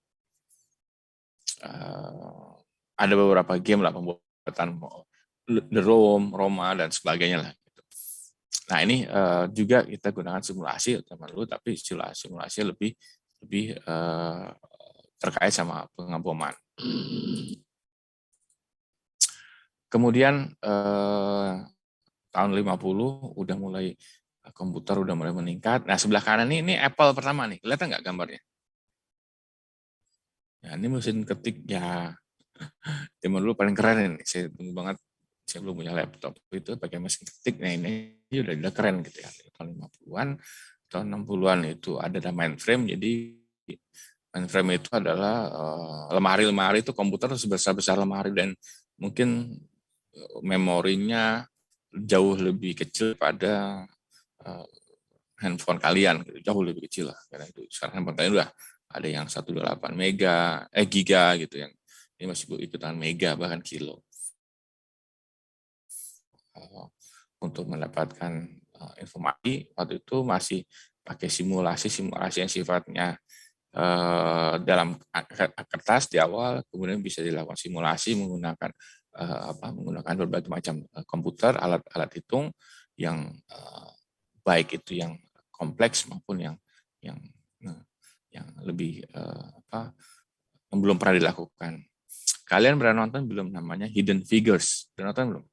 ada beberapa game lah pembuatan The Roma dan sebagainya lah. Nah ini juga kita gunakan simulasi teman dulu, tapi simulasi lebih terkait sama pengeboman. Kemudian tahun 50 udah mulai komputer udah mulai meningkat. Nah sebelah kanan ini Apple pertama nih, kelihatan nggak gambarnya? Ya ini mesin ketik ya zaman dulu paling keren ini. Saya tunggu banget. Saya belum punya laptop itu pakai mesin ketik. Nah ini udah keren gitu ya. Tahun 50-an, tahun 60-an itu ada mainframe. Jadi mainframe itu adalah lemari-lemari itu komputer sebesar-besar lemari dan mungkin memorinya jauh lebih kecil pada handphone kalian, jauh lebih kecil lah. Karena itu sekarang handphone kalian udah ada yang 128 giga gitu yang ini masih ikutan mega bahkan kilo. Untuk mendapatkan informasi waktu itu masih pakai simulasi yang sifatnya dalam kertas di awal, kemudian bisa dilakukan simulasi menggunakan menggunakan berbagai macam komputer, alat hitung yang baik itu yang kompleks maupun yang lebih yang belum pernah dilakukan. Kalian pernah nonton belum namanya Hidden Figures? Pernah nonton belum?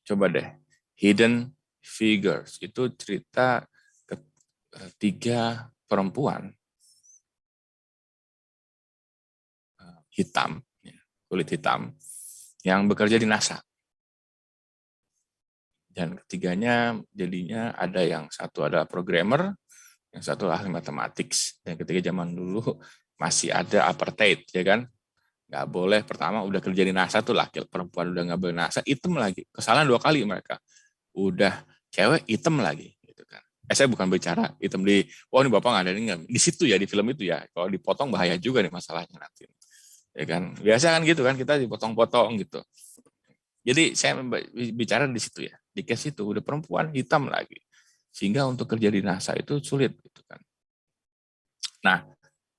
Coba deh, Hidden Figures itu cerita ketiga perempuan hitam, kulit hitam, yang bekerja di NASA. Dan ketiganya jadinya ada yang satu adalah programmer, yang satu ahli matematik. Dan ketiga zaman dulu masih ada apartheid, ya kan? Nggak boleh, pertama udah kerja di NASA tuh laki perempuan udah nggak NASA, hitam lagi. Kesalahan 2 kali mereka. Udah cewek hitam lagi gitu kan. Saya bukan bicara hitam di, wah ini bapak nggak ada, ini nggak di situ ya, di film itu ya. Kalau dipotong bahaya juga nih masalahnya nanti. Ya kan, biasa kan gitu kan, kita dipotong-potong gitu. Jadi saya bicara di situ ya, di case itu udah perempuan hitam lagi, sehingga untuk kerja di NASA itu sulit gitu kan. Nah,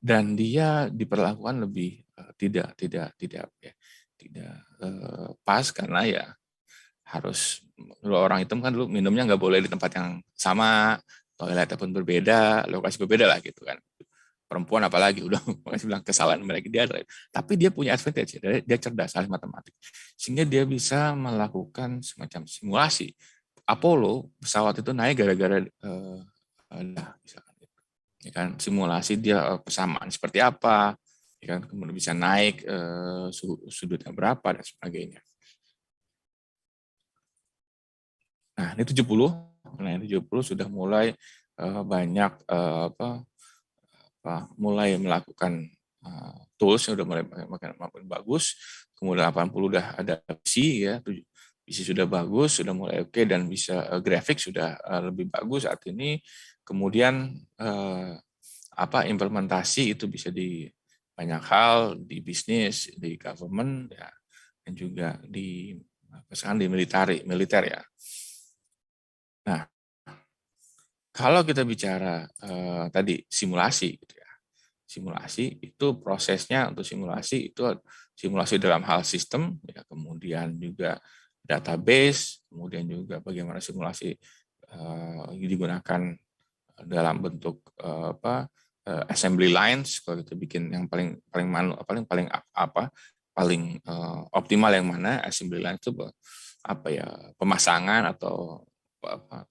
dan dia diperlakukan lebih tidak pas karena ya harus, orang hitam kan dulu minumnya nggak boleh di tempat yang sama, toiletnya pun berbeda, lokasi berbeda lah gitu kan. Perempuan apalagi udah masih bilang kesalahan mereka dia, tapi dia punya advantage, dia cerdas, ahli matematik, sehingga dia bisa melakukan semacam simulasi. Apollo pesawat itu naik gara-gara misalkan, ya kan, simulasi dia persamaan seperti apa, ya kan, kemudian bisa naik sudutnya berapa dan sebagainya. Nah, ini 70. Nah, ini 70 sudah mulai banyak mulai melakukan tools yang udah mulai makin bagus. Kemudian 80 udah ada PC ya, PC sudah bagus, sudah mulai oke, dan bisa grafik sudah lebih bagus saat ini. Kemudian implementasi itu bisa di banyak hal, di bisnis, di government ya, dan juga di militer ya. Nah, kalau kita bicara tadi simulasi gitu ya. Simulasi itu prosesnya, untuk simulasi itu simulasi dalam hal sistem ya, kemudian juga database, kemudian juga bagaimana simulasi digunakan dalam bentuk assembly lines. Kalau kita bikin yang paling optimal yang mana, assembly line itu pemasangan atau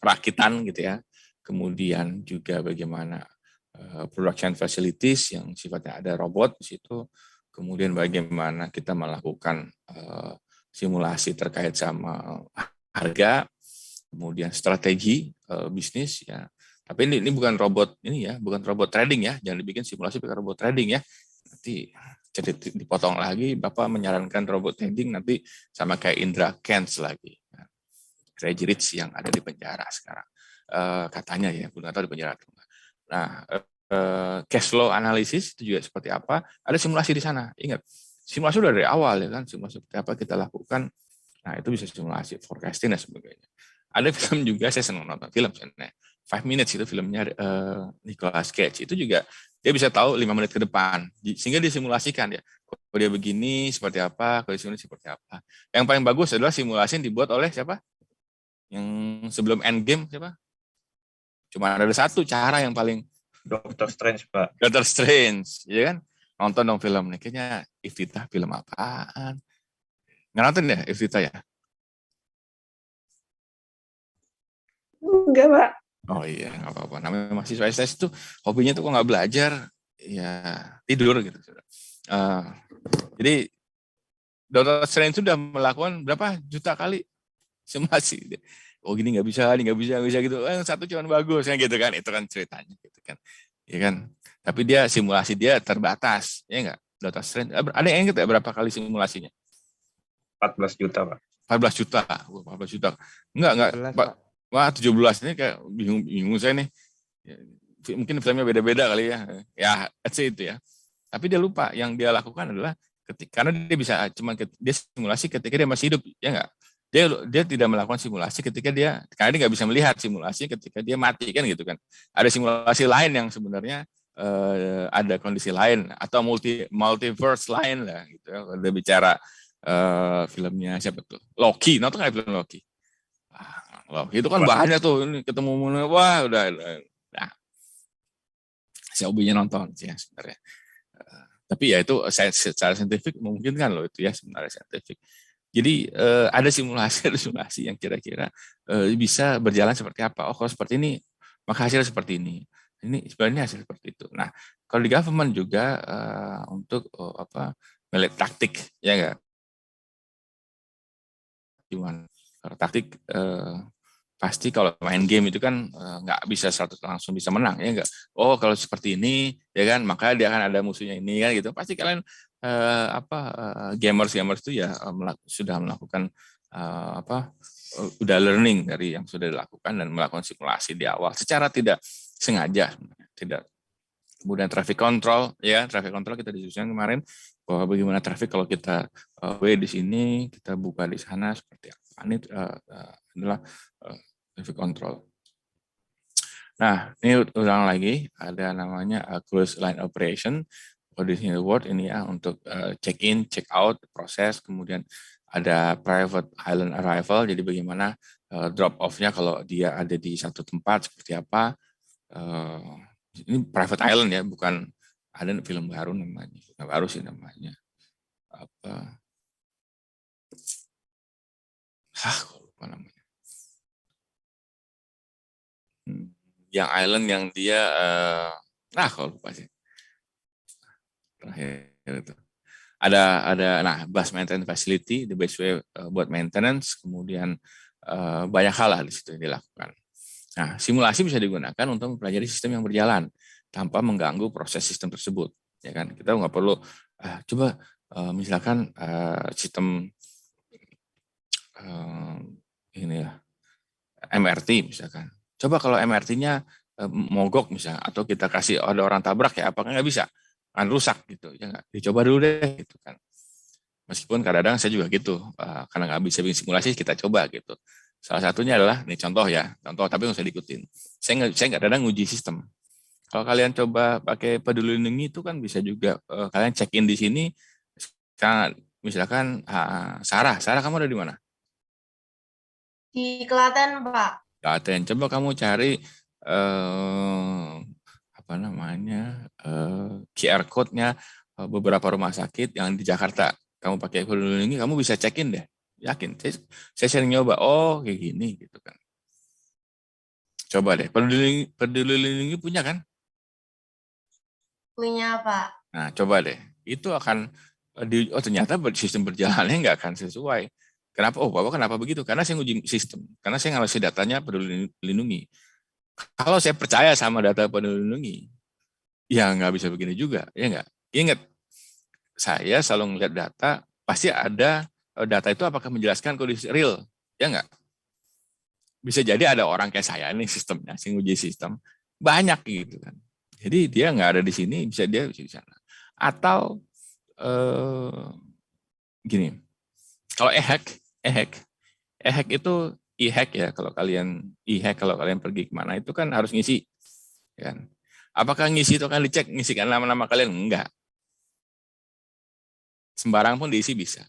perakitan gitu ya. Kemudian juga bagaimana production facilities yang sifatnya ada robot di situ. Kemudian bagaimana kita melakukan simulasi terkait sama harga, kemudian strategi bisnis ya. Tapi ini bukan robot ini ya, bukan robot trading ya. Jangan dibikin simulasi pakai robot trading ya. Nanti jadi dipotong lagi, Bapak menyarankan robot trading nanti sama kayak Indra Kents lagi. Crazy Rich yang ada di penjara sekarang. Katanya ya, belum tahu di penjara. Nah, cash flow analysis itu juga seperti apa? Ada simulasi di sana. Ingat, simulasi udah dari awal ya kan, simulasi seperti apa kita lakukan. Nah, itu bisa simulasi forecasting dan sebagainya. Ada film juga, saya senang nonton film, 5 Minutes itu filmnya Nicolas Cage. Itu juga dia bisa tahu 5 menit ke depan, sehingga disimulasikan ya. Kalau dia begini seperti apa, kalau dia seperti apa. Yang paling bagus adalah simulasi yang dibuat oleh siapa? Yang sebelum Endgame siapa? Cuma ada satu cara yang paling, Doctor Strange, Pak. Doctor Strange, ya kan? Nonton dong film nih. Kayaknya Iftitah film apaan? Nggak nonton ya Iftitah ya? Enggak, Pak. Oh iya, nggak apa-apa. Namanya mahasiswa STS itu hobinya tuh kok nggak belajar, ya tidur gitu. Jadi Dr. Strange sudah melakukan berapa juta kali simulasi. Oh gini nggak bisa gitu. Satu cuma bagus kan gitu kan. Itu kan ceritanya gitu kan. Ya kan. Tapi dia simulasi dia terbatas, ya nggak? Dr. Strange. Ada yang ingat ya berapa kali simulasinya? 14 juta, Pak. 14 juta. 14 juta. Enggak. Wah, 17 ini kayak bingung saya nih. Mungkin filmnya beda-beda kali ya. Ya, itu ya. Tapi dia lupa yang dia lakukan adalah karena dia bisa dia simulasi ketika dia masih hidup, ya enggak? Dia tidak melakukan simulasi ketika karena dia nggak bisa melihat simulasi ketika dia mati kan gitu kan. Ada simulasi lain yang sebenarnya ada kondisi lain atau multiverse lain lah gitu. Udah bicara filmnya siapa tuh? Loki, nonton nggak film Loki? Loki itu kan bahannya tuh, ini ketemu wah udah. Nah, saya hobinya nonton sih ya sebenarnya. Tapi ya itu secara saintifik memungkinkan loh itu ya sebenarnya saintifik. Jadi ada simulasi yang kira-kira bisa berjalan seperti apa. Oh kalau seperti ini maka hasilnya seperti ini. Ini sebenarnya hasil seperti itu. Nah kalau di government juga untuk milih taktik ya enggak. Gimana? Kalau taktik pasti kalau main game itu kan nggak bisa langsung bisa menang ya enggak. Oh kalau seperti ini ya kan maka dia akan ada musuhnya ini kan gitu. Pasti kalian gamers itu ya sudah melakukan udah learning dari yang sudah dilakukan dan melakukan simulasi di awal secara tidak sengaja, tidak. Kemudian traffic control, ya traffic control kita diskusikan kemarin bahwa bagaimana traffic kalau kita di sini, kita buka di sana seperti apa. Ini adalah traffic control. Nah, ini ulang lagi, ada namanya cruise line operation. Kalau di sini word ini ya untuk check in, check out, proses, kemudian ada private island arrival, jadi bagaimana drop off-nya kalau dia ada di satu tempat seperti apa. Ini private island ya, bukan ada film baru namanya, nggak baru sih namanya. Apa? Lupa namanya. Yang island yang dia, kalau lupa sih. Terakhir itu. Nah, bus maintenance facility, the best way buat maintenance, kemudian banyak hal lah di situ yang dilakukan. Nah, simulasi bisa digunakan untuk mempelajari sistem yang berjalan tanpa mengganggu proses sistem tersebut. Ya kan, kita nggak perlu coba misalkan sistem ini ya MRT misalkan. Coba kalau MRT-nya mogok misalnya, atau kita kasih ada orang tabrak ya, apakah nggak bisa? Kan rusak gitu, ya nggak? Dicoba dulu deh gitu kan. Meskipun kadang-kadang saya juga gitu, karena nggak bisa bikin simulasi, kita coba gitu. Salah satunya adalah, ini contoh ya, contoh tapi nggak usah diikutin. Saya nggak kadang nguji sistem. Kalau kalian coba pakai Peduli Lindungi itu kan bisa juga kalian check in di sini. Misalkan Sarah kamu ada di mana? Di Klaten, Pak. Klaten. Coba kamu cari QR code-nya beberapa rumah sakit yang di Jakarta. Kamu pakai Peduli Lindungi, kamu bisa check in deh. Yakin. Saya sering nyoba. Oh, kayak gini gitu kan. Coba deh. Peduli Lindungi punya kan? Punya, Pak. Nah, coba deh. Itu akan ternyata sistem berjalannya nggak akan sesuai. Kenapa? Bapak kenapa begitu? Karena saya nguji sistem. Karena saya ngawasi datanya Peduli Lindungi. Kalau saya percaya sama data Peduli Lindungi, ya nggak bisa begini juga, ya nggak? Ingat, saya selalu melihat data, pasti ada data itu apakah menjelaskan kondisi real, ya nggak? Bisa jadi ada orang kayak saya nih sistemnya, sing uji sistem banyak gitu kan. Jadi dia nggak ada di sini, bisa dia bisa di sana. Atau gini, kalau e-hack itu e-hack ya, kalau kalian pergi kemana itu kan harus ngisi, kan? Apakah ngisi itu kan dicek, ngisikan nama-nama kalian? Enggak. Sembarang pun diisi bisa.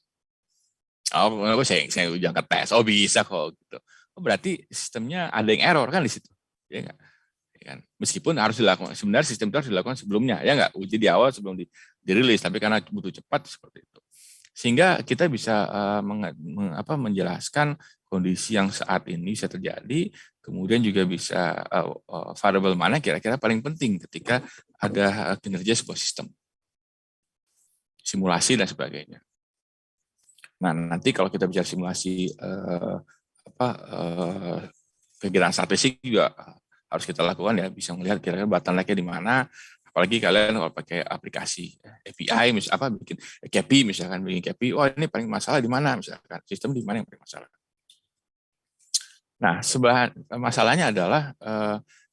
Oh, saya ujang ke tes. Oh, bisa kok gitu. Oh, berarti sistemnya ada yang error kan di situ. Ya enggak? Ya kan? Meskipun harus dilakukan, sebenarnya sistem itu harus dilakukan sebelumnya, ya enggak? Uji di awal sebelum dirilis, tapi karena butuh cepat seperti itu. Sehingga kita bisa menjelaskan kondisi yang saat ini bisa terjadi, kemudian juga bisa variabel mana kira-kira paling penting ketika ada kinerja sebuah sistem, simulasi dan sebagainya. Nah, nanti kalau kita bicara simulasi kegiatan statistik juga harus kita lakukan ya, bisa melihat kira-kira bottleneck-nya di mana. Apalagi kalian kalau pakai aplikasi API, bikin KPI misalkan, bikin KPI, ini paling masalah di mana misalkan, sistem di mana yang paling masalah. Nah, masalahnya adalah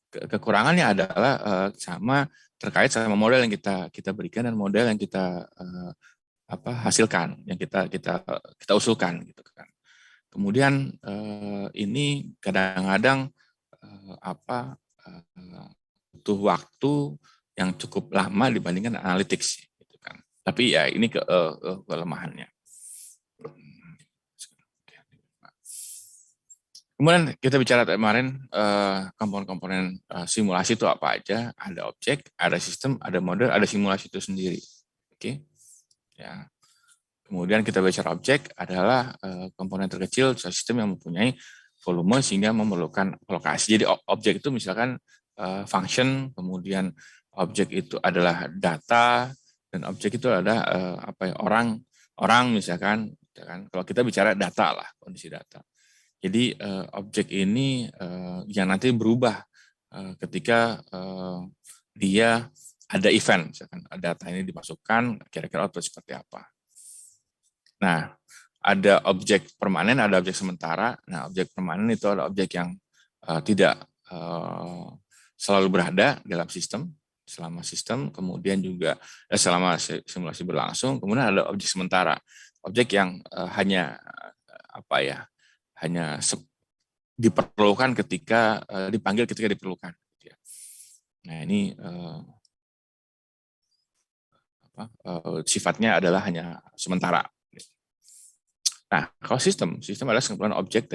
kekurangannya adalah sama terkait sama model yang kita berikan dan model yang kita hasilkan, yang kita usulkan gitu kan. Kemudian ini kadang-kadang butuh waktu yang cukup lama dibandingkan analytics gitu kan. Tapi ya ini kelemahannya. Kemudian kita bicara kemarin komponen-komponen simulasi itu apa aja? Ada objek, ada sistem, ada model, ada simulasi itu sendiri. Oke. Ya. Kemudian kita bicara objek adalah komponen terkecil sistem yang mempunyai volume sehingga memerlukan alokasi. Jadi objek itu misalkan function, kemudian objek itu adalah data, dan objek itu adalah orang misalkan. Kalau kita bicara data lah, kondisi data. Jadi objek ini yang nanti berubah ketika dia ada event, misalkan data ini dimasukkan, kira-kira output seperti apa. Nah, ada objek permanen, ada objek sementara. Nah, objek permanen itu adalah objek yang tidak selalu berada dalam sistem, selama sistem, kemudian juga selama simulasi berlangsung. Kemudian ada objek sementara, objek yang hanya hanya diperlukan ketika dipanggil ketika diperlukan. Nah, ini sifatnya adalah hanya sementara. Nah, kalau sistem adalah sekumpulan objek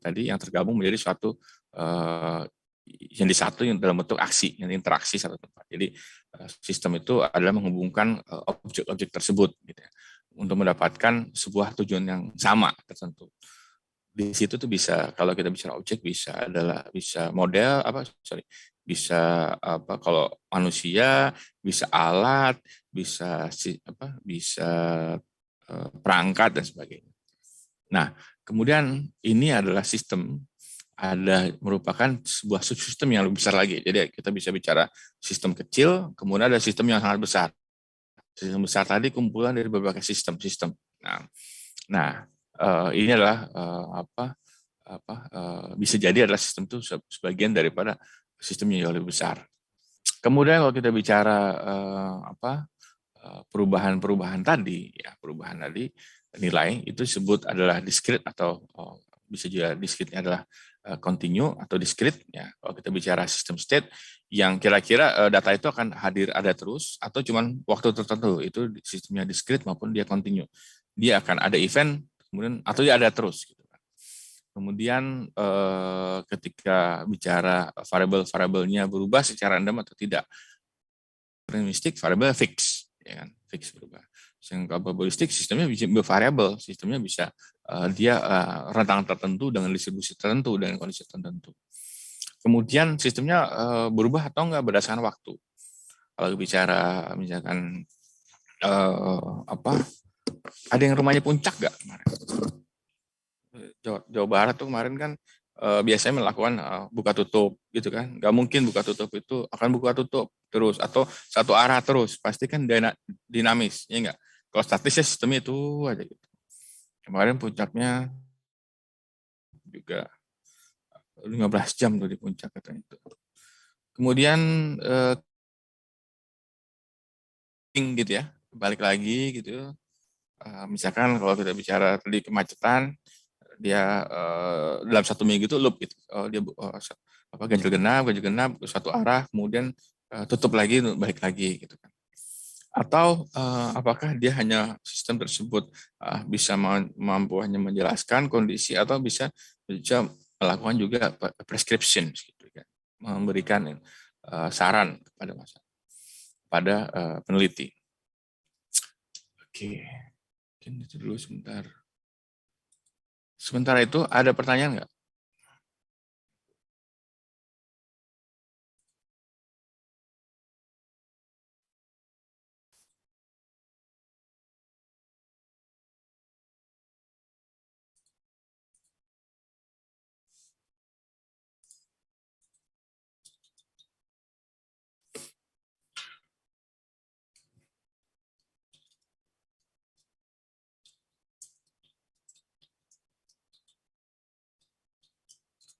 tadi yang tergabung menjadi suatu yang disatu yang dalam bentuk aksi, yang interaksi satu tempat. Jadi sistem itu adalah menghubungkan objek-objek tersebut gitu ya, untuk mendapatkan sebuah tujuan yang sama tertentu. Di situ tuh bisa, kalau kita bicara objek, bisa model bisa kalau manusia, bisa alat, bisa perangkat dan sebagainya. Nah, kemudian ini adalah sistem, merupakan sebuah subsistem yang lebih besar lagi. Jadi kita bisa bicara sistem kecil, kemudian ada sistem yang sangat besar. Sistem besar tadi kumpulan dari berbagai sistem. Nah, ini adalah bisa jadi adalah sistem itu sebagian daripada sistem yang jauh lebih besar. Kemudian kalau kita bicara perubahan tadi, nilai itu disebut adalah discrete atau bisa juga discrete adalah continue atau discrete ya. Kalau kita bicara sistem state yang kira-kira data itu akan ada terus atau cuman waktu tertentu, itu sistemnya discrete maupun dia continue. Dia akan ada event kemudian atau dia ada terus gitu. Kemudian ketika bicara variabelnya berubah secara random atau tidak. Deterministik variabel fix, ya kan? Fix berubah. Yang probabilistik sistemnya bisa bervariabel, sistemnya bisa dia rentang tertentu dengan distribusi tertentu dengan kondisi tertentu. Kemudian sistemnya berubah atau enggak berdasarkan waktu. Kalau bicara misalkan ada yang rumahnya puncak enggak kemarin? Jawa Barat tuh kemarin kan biasanya melakukan buka tutup gitu kan. Nggak mungkin buka tutup itu akan buka tutup terus atau satu arah terus, pasti kan dinamis, ya enggak? Kalau statisnya sistemnya itu aja gitu. Kemarin puncaknya juga 15 jam tuh di puncak katanya itu. Kemudian gitu ya, balik lagi gitu. Misalkan kalau kita bicara tadi kemacetan, dia dalam 1 minggu itu loop gitu. Dia ganjil genap satu arah, kemudian tutup lagi, balik lagi gitu kan. Atau apakah dia hanya sistem tersebut bisa mampu hanya menjelaskan kondisi atau bisa melakukan juga prescription gitu kan, memberikan saran kepada peneliti. Oke, mungkin itu dulu sebentar. Sementara itu ada pertanyaan nggak?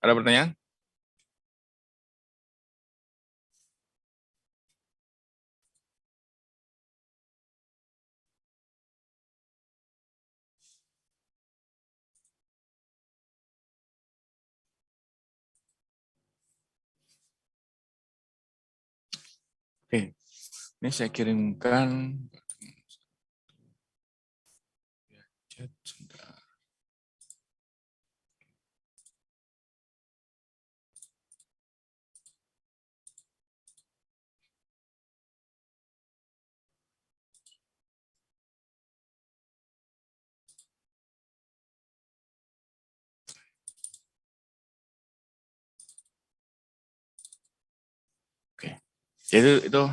Ada pertanyaan? Oke, ini saya kirimkan chat sebentar. Oke, jadi itu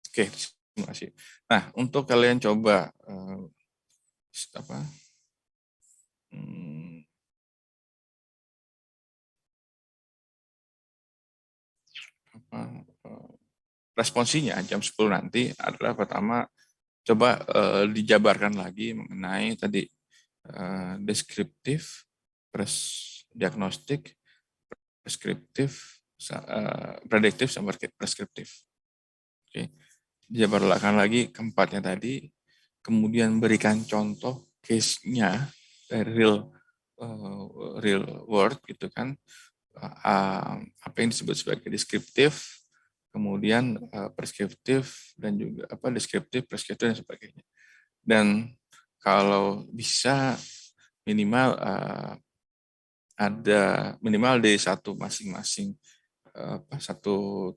oke, terima kasih. Nah, untuk kalian coba responsinya jam 10 nanti adalah pertama Coba dijabarkan lagi mengenai tadi deskriptif, diagnostik, preskriptif, prediktif, sama preskriptif. Oke. Jabarkan lagi keempatnya tadi, kemudian berikan contoh case-nya dari real world gitu kan, apa yang disebut sebagai deskriptif, kemudian preskriptif, dan juga deskriptif, preskriptif, dan sebagainya. Dan kalau bisa minimal ada minimal di satu masing-masing satu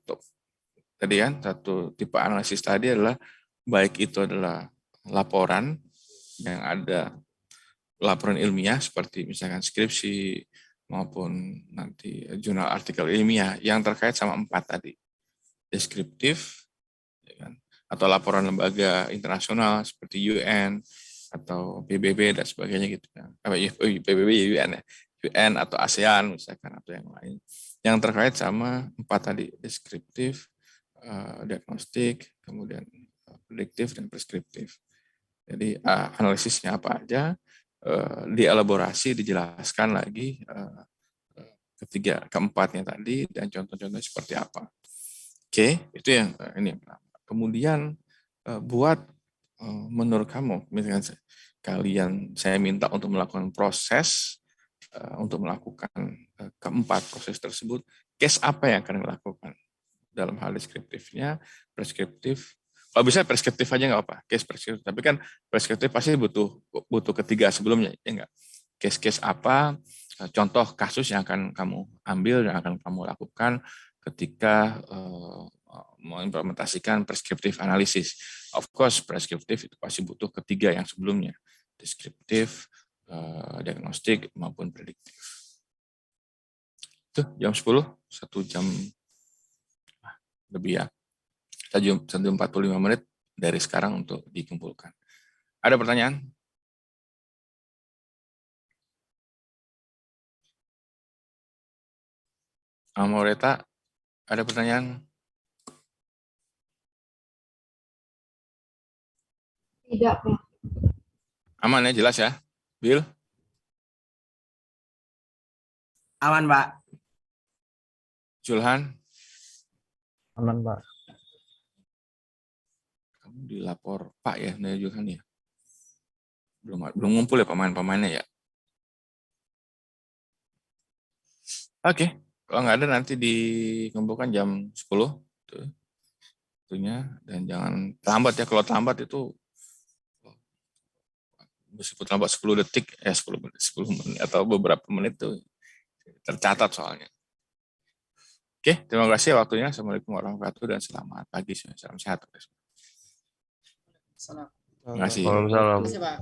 tipe analisis tadi adalah baik itu adalah laporan yang ada laporan ilmiah seperti misalkan skripsi maupun nanti jurnal artikel ilmiah yang terkait sama 4 tadi, deskriptif, ya kan? Atau laporan lembaga internasional seperti UN atau PBB dan sebagainya gitu kan. PBB UN ya. UN atau ASEAN misalkan atau yang lain. Yang terkait sama 4 tadi, deskriptif, diagnostik, kemudian prediktif dan preskriptif. Jadi analisisnya apa aja, dielaborasi, dijelaskan lagi keempatnya tadi dan contoh-contohnya seperti apa. Oke, itu yang ini yang pertama. Kemudian buat menurut kamu, misalkan saya minta untuk melakukan proses untuk melakukan keempat proses tersebut, case apa yang akan dilakukan dalam hal deskriptifnya, preskriptif. Kalau bisa preskriptif aja nggak apa, case preskriptif. Tapi kan preskriptif pasti butuh ketiga sebelumnya, ya nggak? Case-case apa, contoh kasus yang akan kamu ambil dan akan kamu lakukan ketika mengimplementasikan preskriptif analisis. Of course, preskriptif itu pasti butuh ketiga yang sebelumnya, deskriptif, diagnostik maupun prediktif. Itu jam 10, 1 jam lebih ya. 1:45 menit dari sekarang untuk dikumpulkan. Ada pertanyaan? Amoreta, ada pertanyaan? Tidak, Pak. Aman ya, jelas ya? Bill? Aman, Pak. Julhan? Aman, Pak. Kamu dilapor Pak ya, dari Julhan ya? Belum ngumpul ya pemain-pemainnya ya? Oke, kalau nggak ada nanti dikumpulkan jam 10. Tentunya, dan jangan terlambat ya. Kalau terlambat itu meskipun terlambat 10 detik, 10 menit atau beberapa menit itu tercatat soalnya. Oke, terima kasih waktunya. Assalamualaikum warahmatullahi wabarakatuh dan selamat pagi. Salam sehat. Salam. Terima kasih. Waalaikumsalam. Terima kasih, Pak.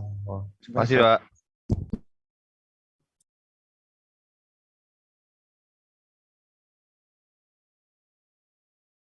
Terima kasih, Pak.